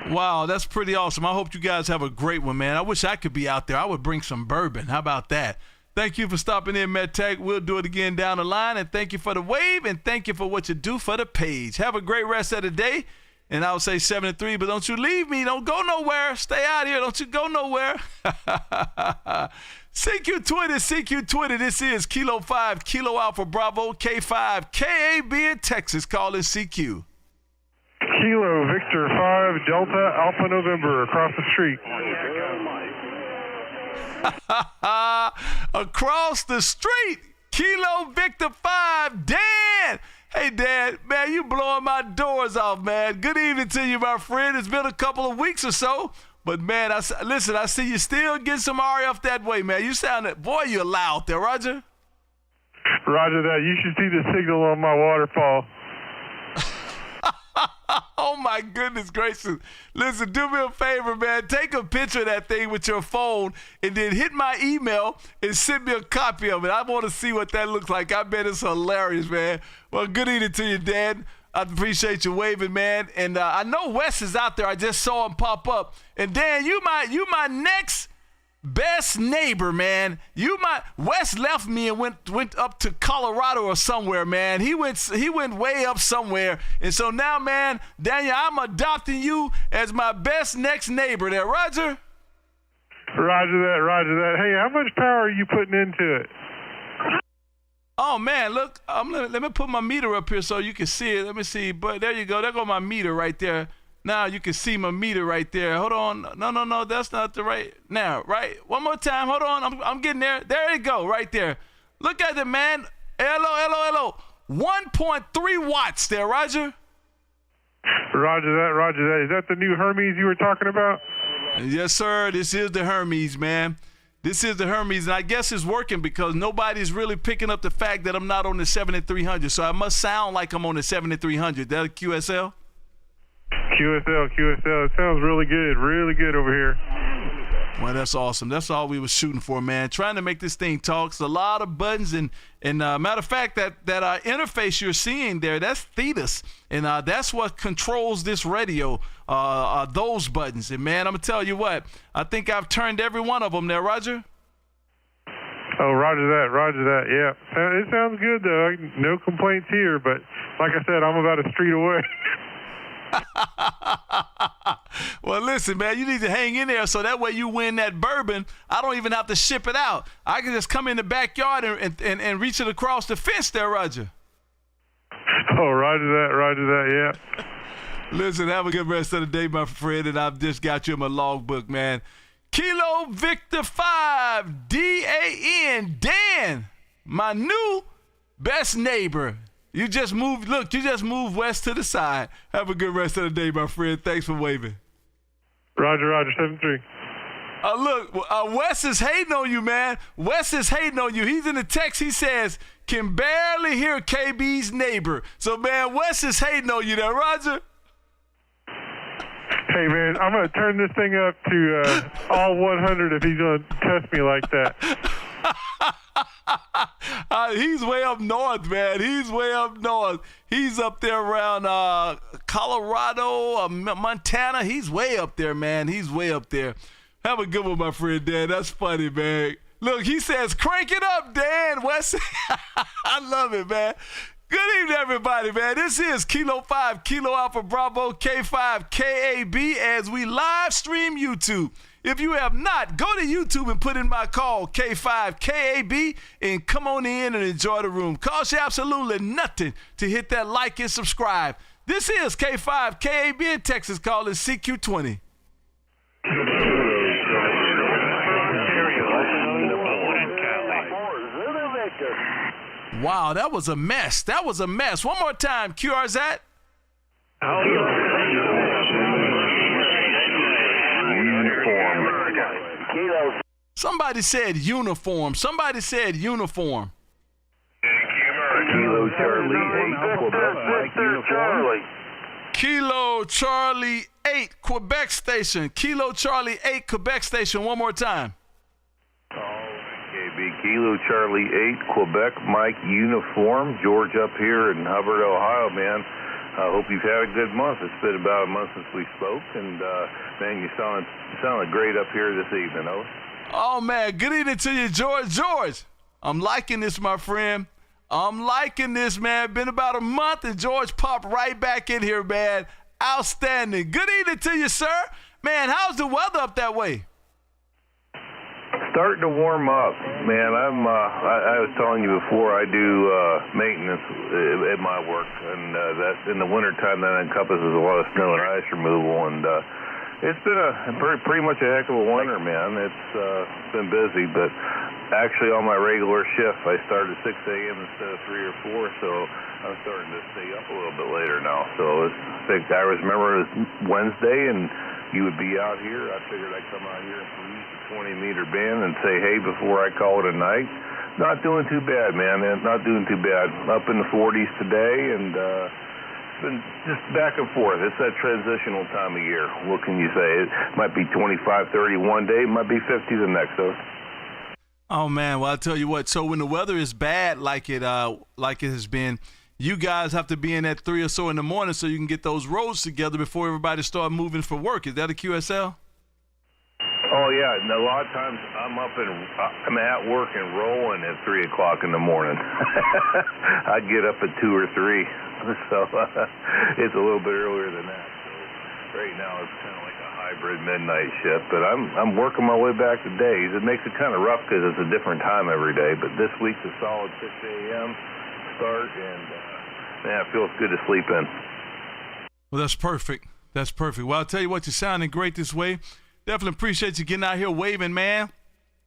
Wow, that's pretty awesome. I hope you guys have a great one, man. I wish I could be out there. I would bring some bourbon. How about that? Thank you for stopping in, Matt Tech. We'll do it again down the line. And thank you for the wave, and thank you for what you do for the page. Have a great rest of the day. And I would say 7-3, but don't you leave me. Don't go nowhere. Stay out here. Don't you go nowhere. CQ20. This is Kilo 5, Kilo Alpha Bravo, K5, KAB in Texas. Call it CQ. Kilo Victor 5 Delta Alpha November across the street. Across the street, Kilo Victor 5, Dan. Hey, Dan, man, you blowing my doors off, man. Good evening to you, my friend. It's been a couple of weeks or so, but man, I see you still getting some RF that way, man. You sound, boy, you're loud there, Roger. Roger that. You should see the signal on my waterfall. Oh, my goodness gracious. Listen, do me a favor, man. Take a picture of that thing with your phone and then hit my email and send me a copy of it. I want to see what that looks like. I bet it's hilarious, man. Well, good evening to you, Dan. I appreciate you waving, man. And I know Wes is out there. I just saw him pop up. And, Dan, you my next best neighbor, man. Wes left me and went up to Colorado or somewhere, man. He went way up somewhere. And so now, man, Daniel, I'm adopting you as my best next neighbor there, Roger. Roger that. Hey, how much power are you putting into it? Oh, man, look, let me put my meter up here so you can see it. Let me see. But there you go. There go my meter right there. Now you can see my meter right there. Hold on. No, that's not the right. Now, right? One more time. Hold on. I'm getting there. There you go, right there. Look at it, man. Hello. 1.3 watts there, Roger. Roger that. Is that the new Hermes you were talking about? Yes, sir. This is the Hermes, man. This is the Hermes, and I guess it's working because nobody's really picking up the fact that I'm not on the 7300. So I must sound like I'm on the 7300. That a QSL? QSL. It sounds really good over here. Well, that's awesome. That's all we were shooting for, man. Trying to make this thing talk. It's a lot of buttons, and matter of fact, that interface you're seeing there, that's Thetis, and that's what controls this radio. Those buttons, and man, I'm gonna tell you what. I think I've turned every one of them there, Roger. Oh, Roger that. Yeah, it sounds good though. No complaints here, but like I said, I'm about a street away. Well, listen, man, you need to hang in there so that way you win that bourbon. I don't even have to ship it out. I can just come in the backyard and reach it across the fence there, Roger. Oh, Roger that, yeah. Listen, have a good rest of the day, my friend, and I've just got you in my logbook, man. Kilo Victor 5, D-A-N, Dan, my new best neighbor. You just moved west to the side. Have a good rest of the day, my friend. Thanks for waving. Roger, 7-3. Look, Wes is hating on you, man. Wes is hating on you. He's in the text. He says, can barely hear KB's neighbor. So, man, Wes is hating on you there, Roger. Hey, man, I'm going to turn this thing up to all 100 if he's going to test me like that. He's way up north, man. He's way up north. He's up there around Colorado, Montana. He's way up there, man. He's way up there. Have a good one, my friend, Dan. That's funny, man. Look, he says, crank it up, Dan. West. I love it, man. Good evening, everybody, man. This is Kilo 5, Kilo Alpha Bravo, K5, KAB as we live stream YouTube. If you have not, go to YouTube and put in my call, K5, KAB, and come on in and enjoy the room. Cost you absolutely nothing to hit that like and subscribe. This is K5, KAB in Texas, calling CQ20. Wow, that was a mess. That was a mess. One more time, QRZ. Somebody said uniform. Somebody said uniform. Kilo Charlie 8, Quebec, Mike uniform. Kilo Charlie 8, Quebec Station. Kilo Charlie 8, Quebec Station. One more time. Kilo Charlie 8, Quebec, Mike uniform. George up here in Hubbard, Ohio, man. I hope you've had a good month. It's been about a month since we spoke, and man, you sounded great up here this evening, oh. Oh man, good evening to you, George. George, I'm liking this, my friend. I'm liking this, man. Been about a month, and George popped right back in here, man. Outstanding. Good evening to you, sir. Man, how's the weather up that way? Starting to warm up, man. I was telling you before, I do maintenance at my work, and that in the wintertime that encompasses a lot of snow and ice removal, and it's been pretty much a heck of a winter, man. It's been busy, but actually on my regular shift, I started at 6 a.m. instead of 3 or 4, so I'm starting to stay up a little bit later now. So I remember it was Wednesday, and you would be out here. I figured I'd come out here and freeze the 20-meter band and say, hey, before I call it a night. Not doing too bad, man. Not doing too bad. Up in the 40s today, and it's been just back and forth. It's that transitional time of year. What can you say? It might be 25, 30 one day. It might be 50 the next, though. Oh, man. Well, I'll tell you what. So when the weather is bad like it has been, you guys have to be in at 3 or so in the morning so you can get those roads together before everybody start moving for work. Is that a QSL? Oh, yeah. And a lot of times I'm at work and rolling at 3 o'clock in the morning. I get up at 2 or 3. So it's a little bit earlier than that. So right now it's kind of like a hybrid midnight shift. But I'm working my way back to days. It makes it kind of rough because it's a different time every day. But this week's a solid 6 a.m. start, and man, it feels good to sleep in. Well, that's perfect. That's perfect. Well, I'll tell you what, you're sounding great this way. Definitely appreciate you getting out here waving, man.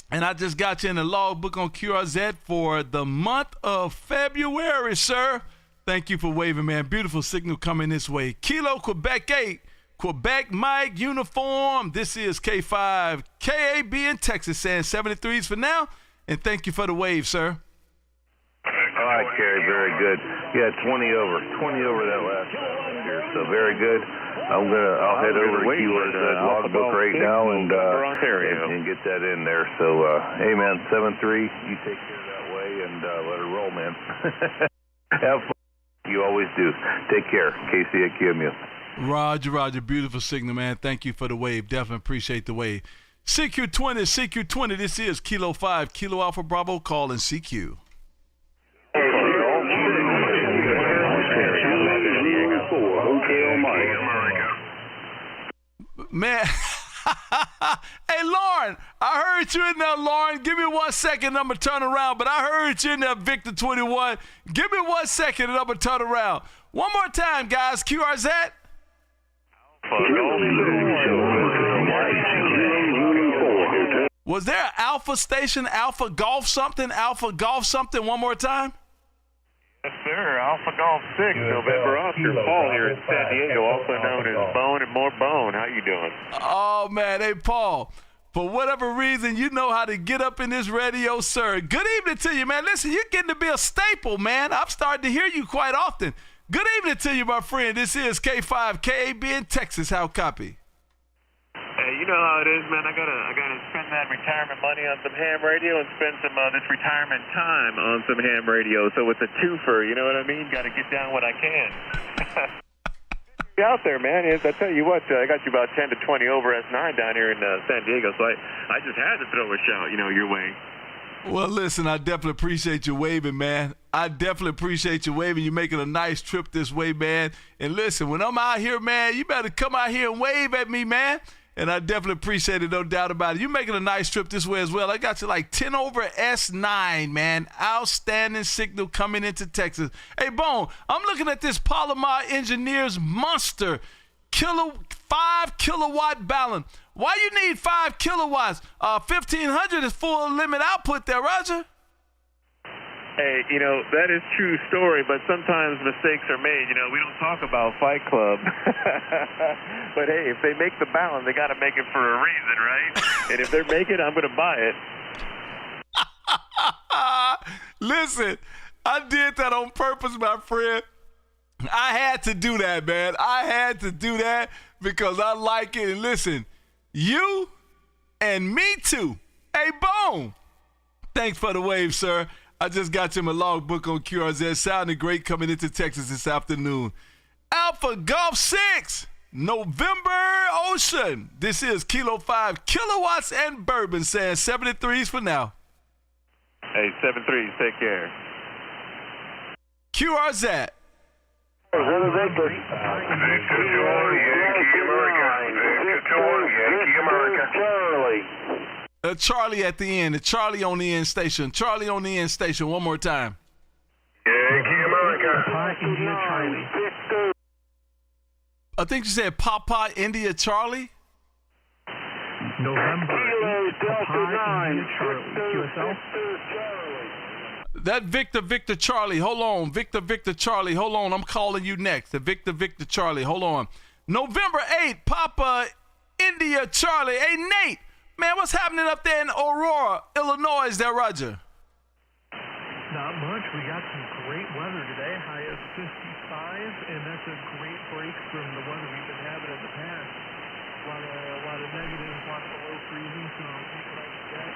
And I just got you in the logbook on QRZ for the month of February, sir. Thank you for waving, man. Beautiful signal coming this way. Kilo Quebec 8, Quebec Mike uniform. This is K5, KAB in Texas, saying 73s for now. And thank you for the wave, sir. All right, Kerry, very good. Yeah, 20 over that last time here, so very good. I'll head over to QSO logbook right now and get that in there. So, hey, man, 7-3, you take care of that way and let her roll, man. Have fun. You always do. Take care. KC at QMU. Roger. Beautiful signal, man. Thank you for the wave. Definitely appreciate the wave. CQ20. This is Kilo 5, Kilo Alpha Bravo, calling CQ. Man, hey, Lauren, I heard you in there, Lauren. Give me 1 second, I'm going to turn around. But I heard you in there, Victor 21. Give me 1 second, and I'm going to turn around. One more time, guys. QRZ. Was there an Alpha station, Alpha Golf something? One more time? Yes, sir. Alpha Golf 6, November Oscar, Paul here in San Diego, also known as Bone and More Bone. How you doing? Oh, man. Hey, Paul, for whatever reason, you know how to get up in this radio, sir. Good evening to you, man. Listen, you're getting to be a staple, man. I'm starting to hear you quite often. Good evening to you, my friend. This is K5, KAB in Texas. How copy? you know how it is, man. I gotta spend that retirement money on some ham radio and spend some this retirement time on some ham radio. So it's a twofer, you know what I mean? Got to get down what I can. Be out there, man. I tell you what, I got you about 10 to 20 over S9 down here in San Diego, so I just had to throw a shout, your way. Well, listen, I definitely appreciate you waving, man. I definitely appreciate you waving. You're making a nice trip this way, man. And listen, when I'm out here, man, you better come out here and wave at me, man. And I definitely appreciate it, no doubt about it. You're making a nice trip this way as well. I got you like 10 over S9, man. Outstanding signal coming into Texas. Hey, Bone, I'm looking at this Palomar Engineers Monster 5 kilowatt balance. Why you need 5 kilowatts? 1,500 is full limit output there, Roger. Hey, that is true story, but sometimes mistakes are made. We don't talk about Fight Club. But, hey, if they make the balance, they got to make it for a reason, right? And if they're making it, I'm going to buy it. Listen, I did that on purpose, my friend. I had to do that, man. I had to do that because I like it. And listen, you and me too. Hey, Bone, thanks for the wave, sir. I just got you my logbook on QRZ. Sounding great coming into Texas this afternoon. Alpha Golf 6, November Ocean. This is Kilo 5 Kilowatts and Bourbon saying 73s for now. Hey, 73s, take care. QRZ. Charlie at the end. Charlie on the end station. Charlie on the end station. One more time. Yankee America. Papa India Charlie. I think you said Papa India Charlie. November 8, Papa India Charlie. QSO. That Victor Charlie. Hold on. Victor Charlie. Hold on. I'm calling you next. The Victor Charlie. Hold on. November 8, Papa India Charlie. Hey, Nate. Man, what's happening up there in Aurora, Illinois, there, Roger? Not much. We got some great weather today. High of 55, and that's a great break from the weather we've been having in the past. A lot of negatives, a lot below freezing, so we like that.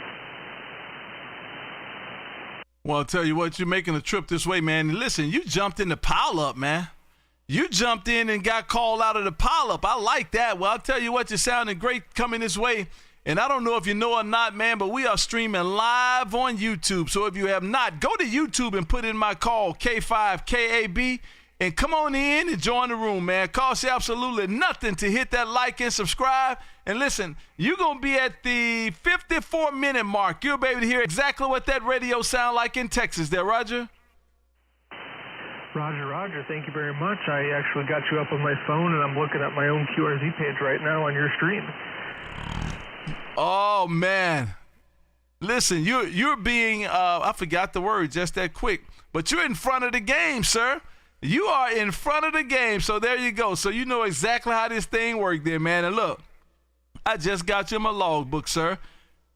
Well, I'll tell you what, you're making a trip this way, man. And listen, you jumped in the pile-up, man. You jumped in and got called out of the pile-up. I like that. Well, I'll tell you what, you're sounding great coming this way. And I don't know if you know or not, man, but we are streaming live on YouTube. So if you have not, go to YouTube and put in my call, K5KAB, and come on in and join the room, man. Costs you absolutely nothing to hit that like and subscribe. And listen, you're going to be at the 54-minute mark. You'll be able to hear exactly what that radio sound like in Texas there, Roger. Roger, thank you very much. I actually got you up on my phone, and I'm looking at my own QRZ page right now on your stream. Oh, man. Listen, you're being, I forgot the word just that quick, but you're in front of the game, sir. You are in front of the game, so there you go. So you know exactly how this thing works there, man. And look, I just got you my logbook, sir.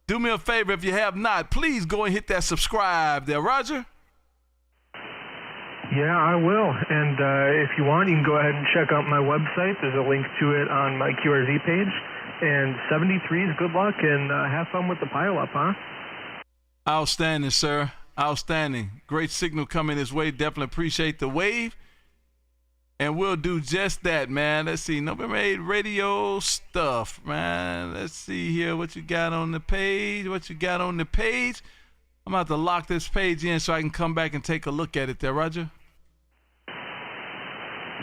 Do me a favor, if you have not, please go and hit that subscribe there, Roger. Yeah, I will. And if you want, you can go ahead and check out my website. There's a link to it on my QRZ page. And 73s, good luck, and have fun with the pile-up, huh? Outstanding, sir. Outstanding. Great signal coming this way. Definitely appreciate the wave. And we'll do just that, man. Let's see. November 8 radio stuff, man. Let's see here what you got on the page. I'm about to lock this page in so I can come back and take a look at it there, Roger.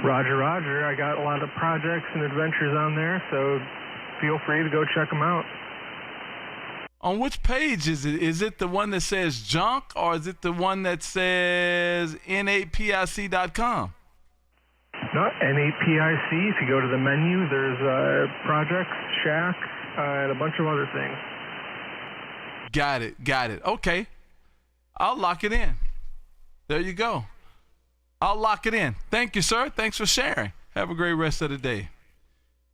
Roger. I got a lot of projects and adventures on there, so feel free to go check them out. On which page is it? Is it the one that says junk, or is it the one that says N8PIC.com? No, N8PIC. If you go to the menu, there's projects, Shack, and a bunch of other things. Got it. Okay. I'll lock it in. There you go. I'll lock it in. Thank you, sir. Thanks for sharing. Have a great rest of the day.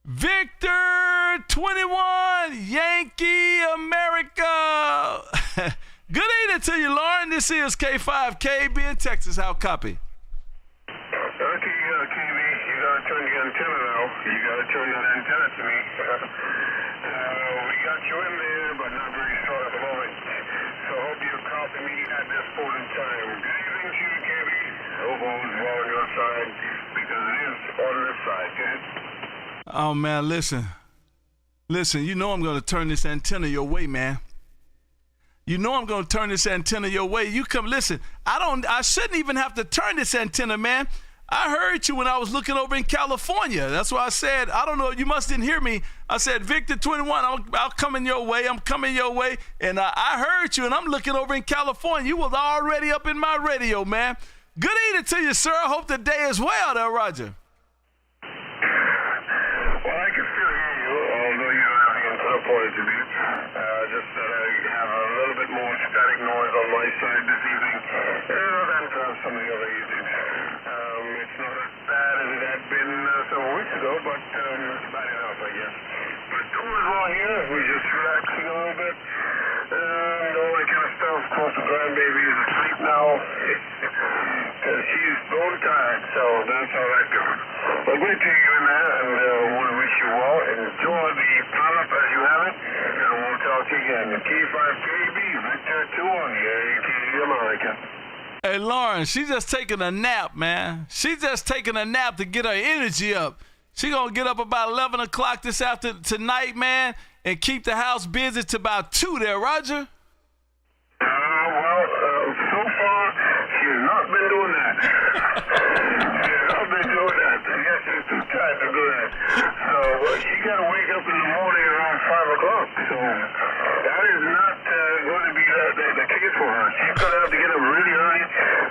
Victor 21, Yankee America. Good evening to you, Lauren. This is K5KB in Texas. How copy? Okay, KB, you got turn the antenna now. You got to turn that antenna to me. We got you in there, but not very strong at the moment. So hope you copy me at this point in time. Good evening to you, KB. Hope all is well on your side, because it is on this side. Good. Oh, man, listen. Listen, you know I'm going to turn this antenna your way, man. You know I'm going to turn this antenna your way. You come, listen, I shouldn't even have to turn this antenna, man. I heard you when I was looking over in California. That's why I said, I don't know, you must didn't hear me. I said, Victor 21, I'll come in your way. I'm coming your way. And I heard you, and I'm looking over in California. You was already up in my radio, man. Good evening to you, sir. I hope the day is well there, Roger. Well, I can still hear you, although you don't have the antenna pointed to me. Just that I have a little bit more static noise on my side this evening than perhaps some of the other evenings. It's not as bad as it had been several weeks ago, but it's bad enough, I guess. But cool as well here. We're just relaxing a little bit. And all that kind of stuff. Of course, the grandbaby is asleep now. She's bone tired, so that's how that goes. But great to you in there, and want to wish you well. Enjoy the pilot as you have it, and we'll talk to you again. The K5KB, Victor 21, Yankee America. Hey, Lauren, she's just taking a nap, man. She's just taking a nap to get her energy up. She gonna get up about 11 o'clock tonight, man, and keep the house busy to about 2 there, Roger. So far, she has not been doing that. She has not been doing that. I guess she's too tired to do that. So, she got to wake up in the morning around 5 o'clock. So, that is not going to be the case for her. She's going to have to get up really early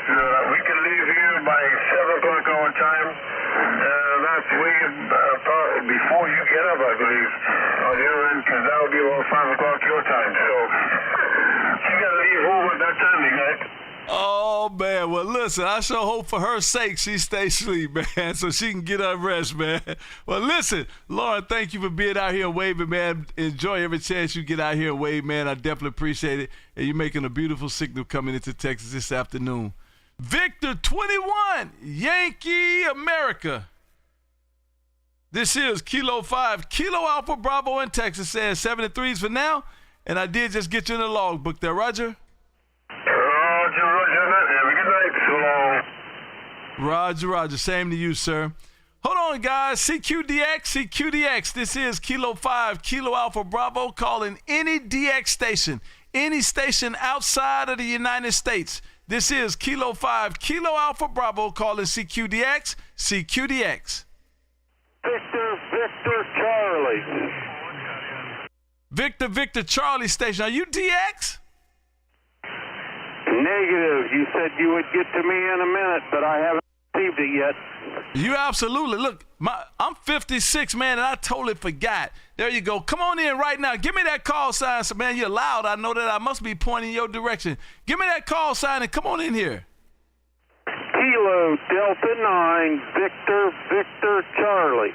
so that we can leave here by 7 o'clock our time. That's way before you get up, I believe, on your end, because that will be about 5 o'clock your time. So, she got to leave home at that time, right? Oh, man. Well, listen, I sure hope for her sake she stays asleep, man, so she can get her rest, man. Well, listen, Lauren, thank you for being out here and waving, man. Enjoy every chance you get out here and wave, man. I definitely appreciate it. And you're making a beautiful signal coming into Texas this afternoon. Victor 21, Yankee America. This is Kilo 5, Kilo Alpha Bravo in Texas, saying 7 and 3s for now. And I did just get you in the logbook there, Roger. Have a good night. So long. Roger. Same to you, sir. Hold on, guys. CQDX. This is Kilo 5, Kilo Alpha Bravo, calling any DX station, any station outside of the United States. This is Kilo 5, Kilo Alpha Bravo, calling CQDX. Victor Charlie. Victor Charlie station. Are you DX? Negative. You said you would get to me in a minute, but I haven't received it yet. You absolutely. Look, I'm 56, man, and I totally forgot. There you go. Come on in right now. Give me that call sign. So, man, you're loud. I know that I must be pointing your direction. Give me that call sign and come on in here. Kilo Delta 9, Victor Charlie.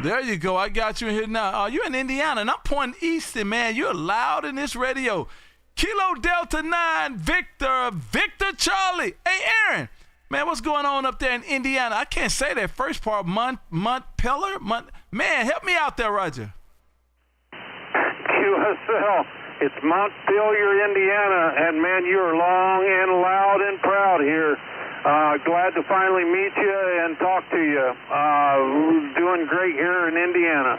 There you go. I got you in here now. You're in Indiana, and I'm pointing east, and, man, you're loud in this radio. Kilo Delta 9, Victor Charlie. Hey, Aaron, man, what's going on up there in Indiana? I can't say that first part. Montpelier? Man, help me out there, Roger. QSO, it's Montpelier, Indiana, and, man, you're long and loud and proud here. Glad to finally meet you and talk to you. Doing great here in Indiana.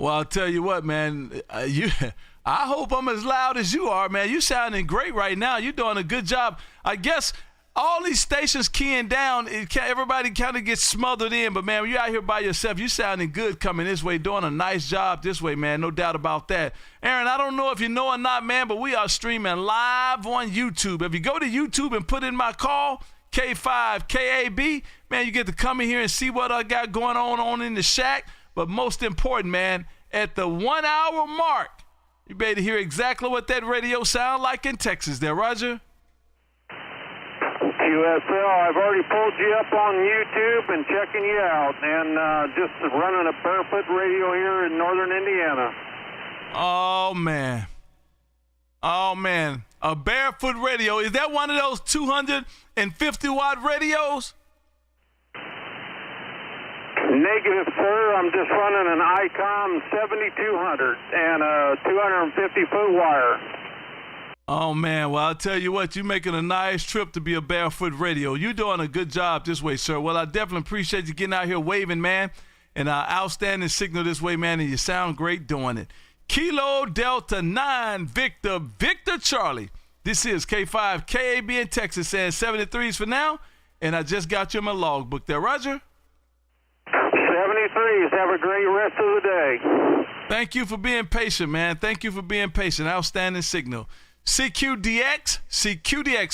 Well, I'll tell you what, man, I hope I'm as loud as you are, man. You sounding great right now. You're doing a good job. I guess all these stations keying down, everybody kind of gets smothered in. But, man, when you're out here by yourself, you sounding good coming this way, doing a nice job this way, man. No doubt about that. Aaron, I don't know if you know or not, man, but we are streaming live on YouTube. If you go to YouTube and put in my call, K5KAB, man, you get to come in here and see what I got going on in the shack. But most important, man, at the 1 hour mark, you better hear exactly what that radio sound like in Texas there, Roger. QSL, I've already pulled you up on YouTube and checking you out, and just running a barefoot radio here in northern Indiana. Oh, man. A barefoot radio. Is that one of those 250-watt radios? Negative, sir. I'm just running an ICOM 7200 and a 250-foot wire. Oh, man. Well, I'll tell you what, you're making a nice trip to be a Barefoot Radio. You're doing a good job this way, sir. Well, I definitely appreciate you getting out here waving, man, and outstanding signal this way, man, and you sound great doing it. Kilo Delta 9 Victor Charlie. This is K5 KAB in Texas saying 73s for now, and I just got you in my logbook there. Roger? 73s. Have a great rest of the day. Thank you for being patient, man. Thank you for being patient. Outstanding signal. CQDX.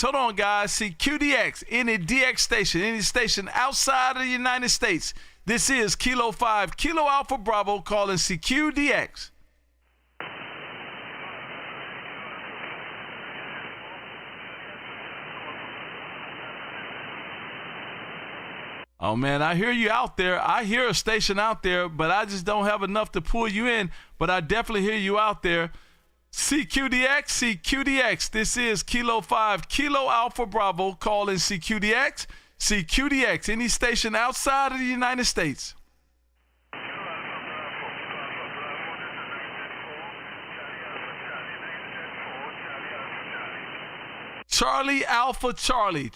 Hold on, guys. CQDX. Any DX station, any station outside of the United States. This is Kilo 5, Kilo Alpha Bravo calling CQDX. Oh, man, I hear you out there. I hear a station out there, but I just don't have enough to pull you in. But I definitely hear you out there. CQDX. This is Kilo 5, Kilo Alpha Bravo calling CQDX. CQDX, any station outside of the United States. Charlie Alpha Charlie.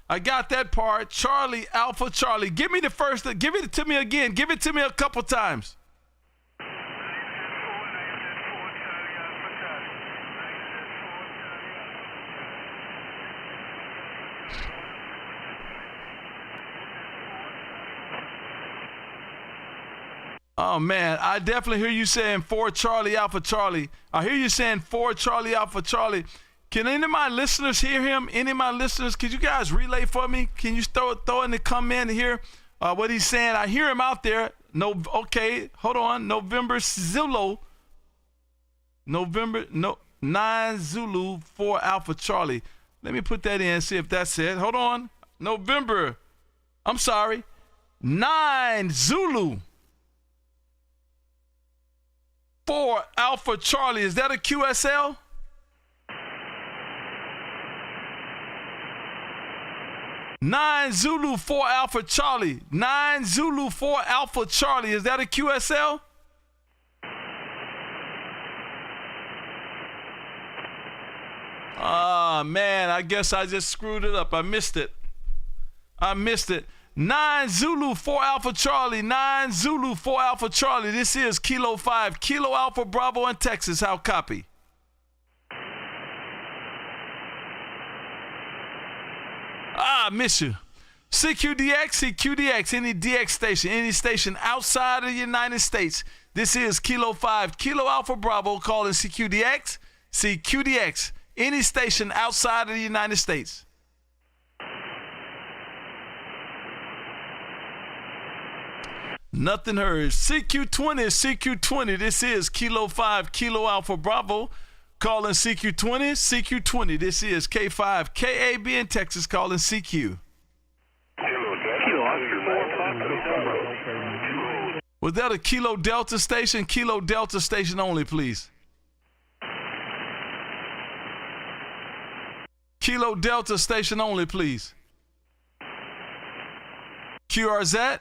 I got that part. Charlie Alpha Charlie. Give me the first. Give it to me again. Give it to me a couple times. Oh, man, I definitely hear you saying 4 Charlie Alpha Charlie. I hear you saying 4 Charlie Alpha Charlie. Can any of my listeners hear him? Any of my listeners, could you guys relay for me? Can you throw in the comment here what he's saying? I hear him out there. No, okay, hold on. November 9 Zulu 4 Alpha Charlie. Let me put that in, see if that's it. Hold on. 9 Zulu 4 Alpha Charlie. Is that a QSL? Nine Zulu 4 Alpha Charlie. 9 Zulu 4 Alpha Charlie. Is that a QSL? Ah, man, I guess I just screwed it up. I missed it. 9 Zulu 4 Alpha Charlie. 9 Zulu 4 Alpha Charlie. This is Kilo 5, Kilo Alpha Bravo in Texas. How copy? I miss you. CQDX, any DX station, any station outside of the United States. This is Kilo 5, Kilo Alpha Bravo calling CQDX, any station outside of the United States. Nothing heard. CQ20, this is Kilo 5, Kilo Alpha Bravo calling CQ20. This is K5 KAB in Texas calling CQ. Was that a Kilo Delta station? Kilo Delta station only, please. Kilo Delta station only, please. QRZ?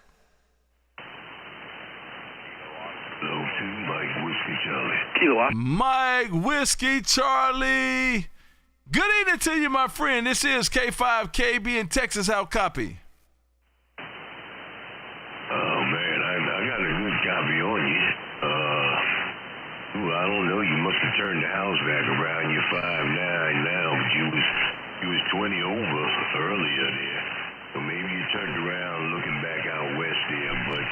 Mike Whiskey Charlie. Good evening to you, my friend. This is K5 KB in Texas. How copy? Oh, man, I got a good copy on you. I don't know. You must have turned the house back around. You're 5'9" now, but you was 20 over earlier there. So maybe you turned around looking back out west there. But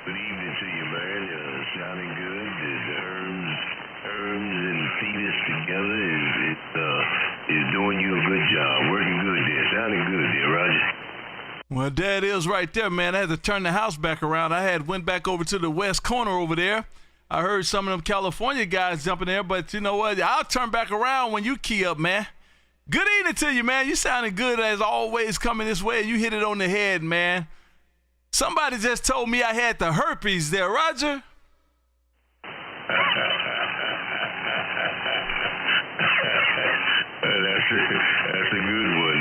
good evening to you, man. Sounding good. The Herms and Fetus together is doing you a good job. Working good there. Sounding good there, Roger. Well, that is right there, man. I had to turn the house back around. Went back over to the west corner over there. I heard some of them California guys jumping there, but you know what? I'll turn back around when you key up, man. Good evening to you, man. You sounding good as always coming this way. You hit it on the head, man. Somebody just told me I had the herpes there, Roger. That's a good one.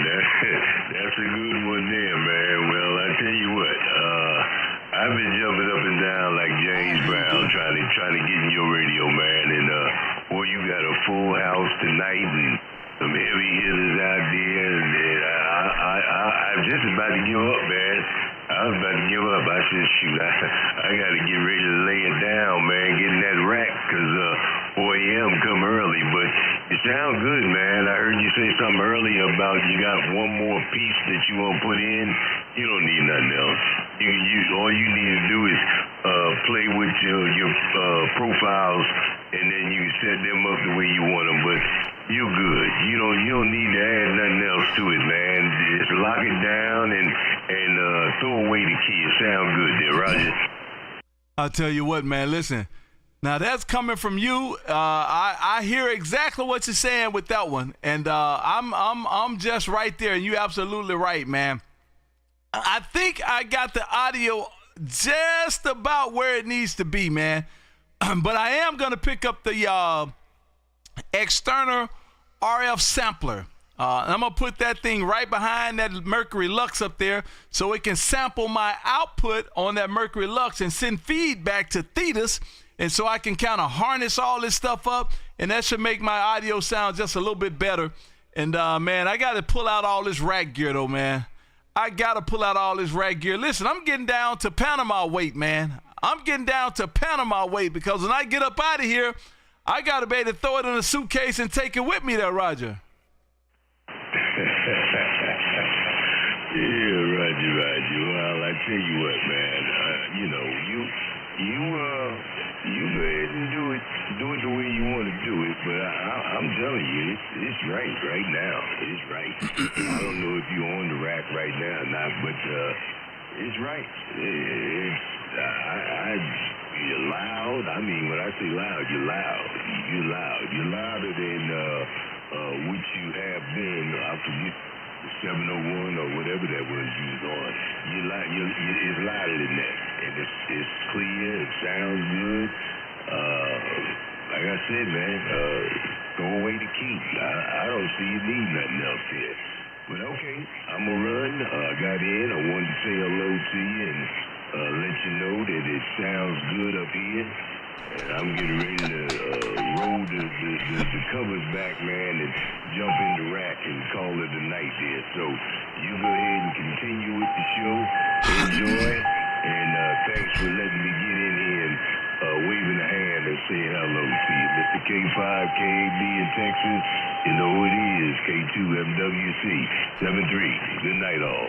That's a good one there, man. Well, I tell you what. jumping up and down like James Brown trying to get in your radio, man. And boy, you got a full house tonight and some heavy hitters out there. And I'm just about to give up, man. I was about to give up. I said, shoot, I got to get ready to lay it down, man, get in that rack, because 4 a.m. come early. But it sounds good, man. I heard you say something earlier about you got one more piece that you want to put in. You don't need nothing else. All you need to do is play with your profiles, and then you can set them up the way you want them. But you're good. You don't need to add nothing else to it, man. Just lock it down and throw away the key. It sounds good there, Roger. I'll tell you what, man. Listen, now that's coming from you. I hear exactly what you're saying with that one, and I'm just right there. And you're absolutely right, man. I think I got the audio just about where it needs to be, man. But I am gonna pick up the external RF sampler. I'm going to put that thing right behind that Mercury Lux up there so it can sample my output on that Mercury Lux and send feedback to Thetis, and so I can kind of harness all this stuff up, and that should make my audio sound just a little bit better. And, man, I got to pull out all this rack gear, though, man. I got to pull out all this rack gear. Listen, I'm getting down to Panama weight, man. I'm getting down to Panama weight because when I get up out of here, I got to be able to throw it in a suitcase and take it with me there, Roger. Yeah, Roger. Well, I tell you what, man. You go ahead and do it the way you want to do it. But I'm telling you, it's right now. It's right. I don't know if you're on the rack right now or not, but it's right. You're loud. I mean, when I say loud, you're loud. You're loud. You're louder than what you have been. I forget. 701 or whatever that was used on. It's louder than that, and it's clear. It sounds good. Like I said, man, throw away the key. I don't see you need nothing else here. But okay, I'm gonna run. I got in. I wanted to say hello to you and let you know that it sounds good up here. And I'm getting ready to roll the covers back, man, and jump in the rack and call it a night there. So you go ahead and continue with the show. Enjoy. And thanks for letting me get in here and waving a hand and saying hello to you. Mr. K5, KAB in Texas. You know who it is. K2MWC 73. Good night, all.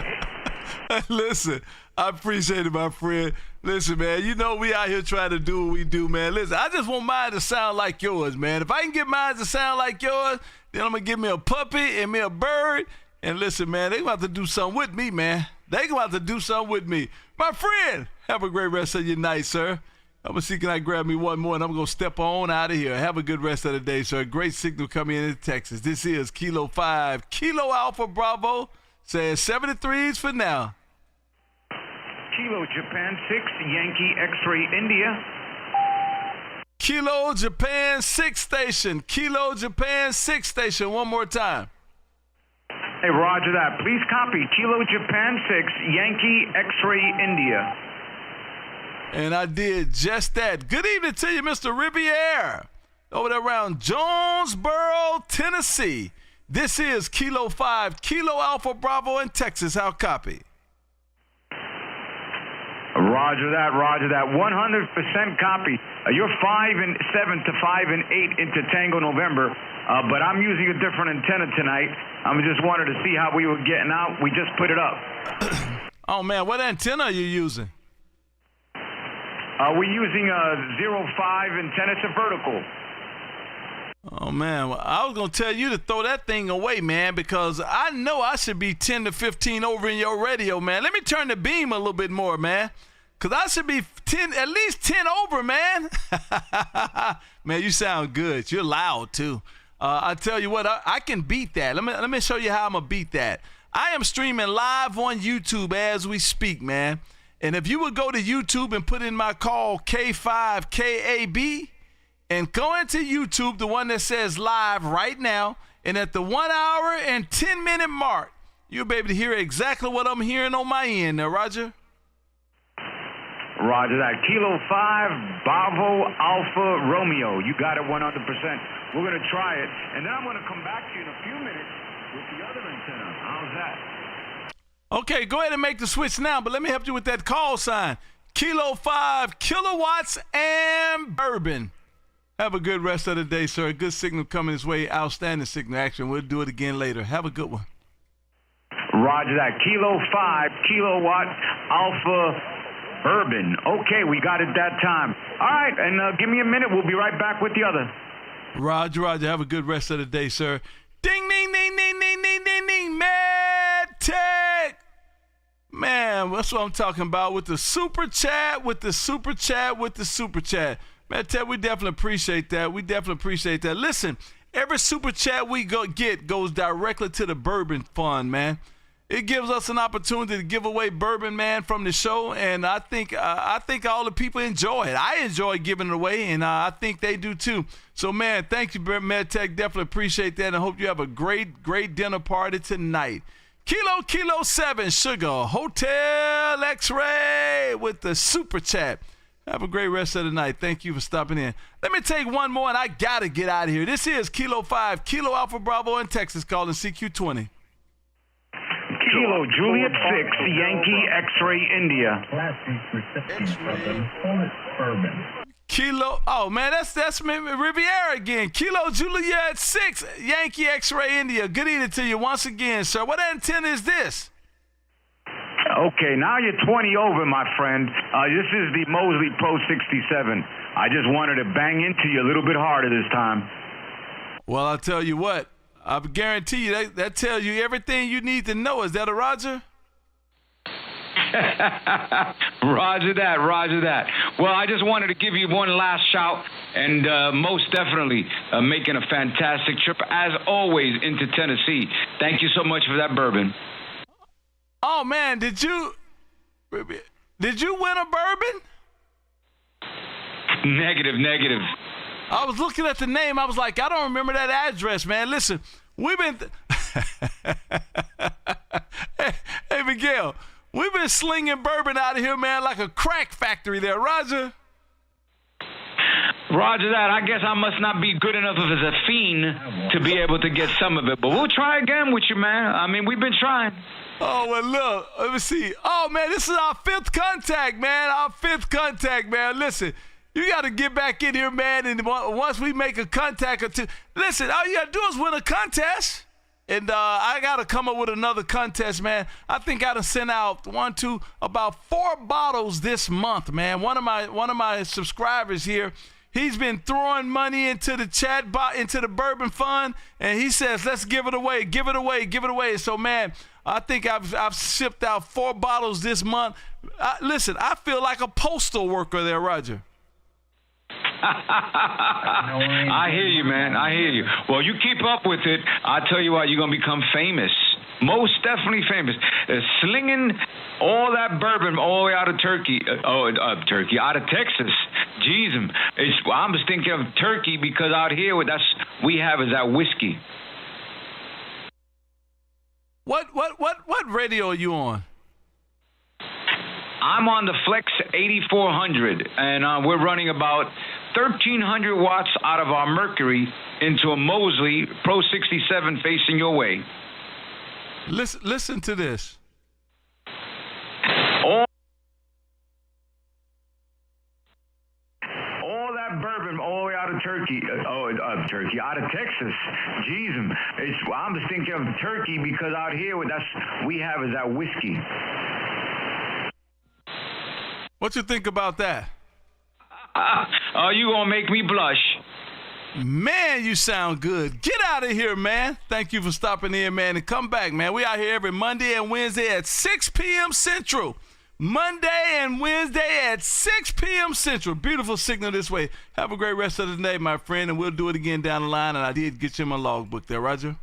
Listen, I appreciate it, my friend. Listen, man, you know we out here trying to do what we do, man. Listen, I just want mine to sound like yours, man. If I can get mine to sound like yours, then I'm going to give me a puppy and me a bird. And listen, man, they going to have to do something with me, man. They going to have to do something with me. My friend, have a great rest of your night, sir. I'm going to see, can I grab me one more, and I'm going to step on out of here. Have a good rest of the day, sir. Great signal coming into Texas. This is Kilo 5, Kilo Alpha Bravo. Says 73s for now. Kilo Japan 6, Yankee X-Ray India. Kilo Japan 6 station. Kilo Japan 6 station. One more time. Hey, roger that. Please copy. Kilo Japan 6, Yankee X-Ray India. And I did just that. Good evening to you, Mr. Riviere. Over there around Jonesboro, Tennessee. This is Kilo 5, Kilo Alpha Bravo in Texas. How copy? Roger that. 100% copy. You're 5-7 to 5-8 into Tango November, but I'm using a different antenna tonight. I just wanted to see how we were getting out. We just put it up. Oh, man, what antenna are you using? We're using a 05 antenna. It's a vertical. Oh, man, well, I was going to tell you to throw that thing away, man, because I know I should be 10 to 15 over in your radio, man. Let me turn the beam a little bit more, man, because I should be at least 10 over, man. Man, you sound good. You're loud, too. I tell you what, I can beat that. Let me show you how I'm going to beat that. I am streaming live on YouTube as we speak, man. And if you would go to YouTube and put in my call K5KAB, and go into YouTube, the one that says live right now, and at the 1 hour and 10 minute mark, you'll be able to hear exactly what I'm hearing on my end now, Roger. Roger that. Kilo 5, Bravo, Alpha, Romeo. You got it 100%. We're going to try it, and then I'm going to come back to you in a few minutes with the other antenna. How's that? Okay, go ahead and make the switch now, but let me help you with that call sign. Kilo 5, Kilowatts and Bourbon. Have a good rest of the day, sir. Good signal coming this way. Outstanding signal, actually. We'll do it again later. Have a good one. Roger that. Kilo 5, Kilowatt, Alpha, Bourbon. Okay, we got it that time. All right, and give me a minute. We'll be right back with the other. Roger, Roger. Have a good rest of the day, sir. Ding, ding, ding, ding, ding, ding, ding, ding. Mad Tech. Man, that's what I'm talking about with the super chat, with the super chat, with the super chat. Man, Ted, we definitely appreciate that. We definitely appreciate that. Listen, every super chat we get goes directly to the Bourbon Fund, man. It gives us an opportunity to give away bourbon, man, from the show, and I think all the people enjoy it. I enjoy giving it away, and I think they do too. So, man, thank you, MedTech. Definitely appreciate that, and I hope you have a great, great dinner party tonight. Kilo 7 Sugar Hotel X-Ray with the super chat. Have a great rest of the night. Thank you for stopping in. Let me take one more, and I got to get out of here. This is Kilo 5, Kilo Alpha Bravo in Texas, calling CQ20. Kilo Juliet 6, Yankee X-Ray India. Kilo, oh man, that's Riviera again. Kilo Juliet 6, Yankee X-Ray India. Good evening to you once again, sir. What antenna is this? Okay, now you're 20 over, my friend. This is the Mosley Pro 67. I just wanted to bang into you a little bit harder this time. Well, I'll tell you what. I guarantee you that tells you everything you need to know. Is that a Roger? Roger that, Roger that. Well, I just wanted to give you one last shout, and most definitely making a fantastic trip, as always, into Tennessee. Thank you so much for that bourbon. Oh, man, did you win a bourbon? Negative. I was looking at the name. I was like, I don't remember that address, man. Listen, we've been... hey, Miguel, we've been slinging bourbon out of here, man, like a crack factory there. Roger? Roger that. I guess I must not be good enough as a fiend to be able to get some of it. But we'll try again with you, man. I mean, we've been trying. Oh, well, look. Let me see. Oh, man, this is our fifth contact, man. Listen, you got to get back in here, man, and once we make a contact or two. Listen, all you got to do is win a contest. And I got to come up with another contest, man. I think I done sent out about 4 bottles this month, man. One of my subscribers here, he's been throwing money into the chat bot, into the Bourbon Fund, and he says, let's give it away. So, man, I think I've shipped out 4 bottles this month. Listen, I feel like a postal worker there, Roger. I hear you, man. I hear you. Well, you keep up with it. I tell you what, you're going to become famous. Most definitely famous. Slinging all that bourbon all the way out of Turkey. Out of Texas. Jeez, I'm just thinking of Turkey because out here, that's we have is that whiskey. What radio are you on? I'm on the Flex 8400, and we're running about 1,300 watts out of our Mercury into a Mosley Pro 67 facing your way. Listen to this. All that bourbon all the way out of Turkey. Out of Texas. Jeez, I'm just thinking of Turkey because out here, we have is that whiskey. What you think about that? You gonna make me blush. Man, you sound good. Get out of here, man. Thank you for stopping in, man, and come back, man. We out here every Monday and Wednesday at 6 p.m. Central. Monday and Wednesday at 6 p.m. Central. Beautiful signal this way. Have a great rest of the day, my friend, and we'll do it again down the line, and I did get you in my logbook there, Roger.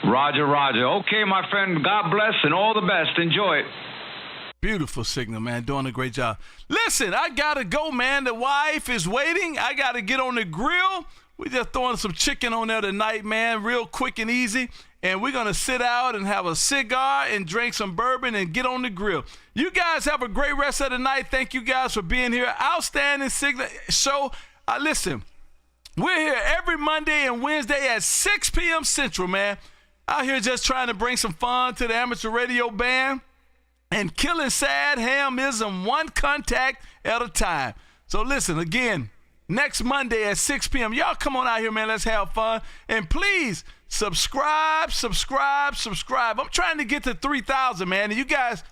Roger. Okay, my friend. God bless and all the best. Enjoy it. Beautiful signal, man. Doing a great job. Listen, I got to go, man. The wife is waiting. I got to get on the grill. We just throwing some chicken on there tonight, man, real quick and easy. and we're going to sit out and have a cigar and drink some bourbon and get on the grill. You guys have a great rest of the night. Thank you guys for being here. Outstanding show. Listen, we're here every Monday and Wednesday at 6 p.m. Central, man. Out here just trying to bring some fun to the amateur radio band and killing sad hamism one contact at a time. So listen, again, next Monday at 6 p.m. Y'all come on out here, man. Let's have fun. And please subscribe. I'm trying to get to 3,000, man. And you guys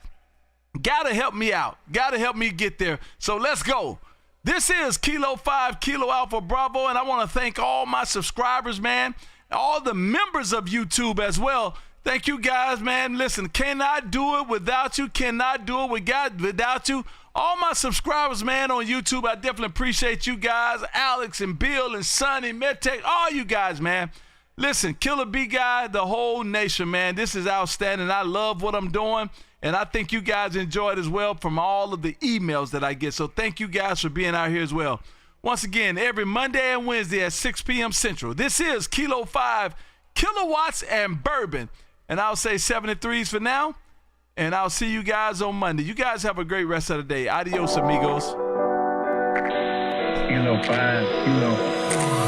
got to help me out. Got to help me get there. So let's go. This is Kilo 5, Kilo Alpha Bravo, and I want to thank all my subscribers, man, all the members of YouTube as well. Thank you guys, man. Listen, cannot do it without you, cannot do it without you. All my subscribers, man, on YouTube, I definitely appreciate you guys, Alex and Bill and Sonny, MedTech, all you guys, man. Listen, Killer B Guy, the whole nation, man. This is outstanding. I love what I'm doing. And I think you guys enjoy it as well from all of the emails that I get. So thank you guys for being out here as well. Once again, every Monday and Wednesday at 6 p.m. Central. This is Kilo 5, Kilowatts and Bourbon. And I'll say 73s for now. And I'll see you guys on Monday. You guys have a great rest of the day. Adios, amigos. Kilo 5, Kilo.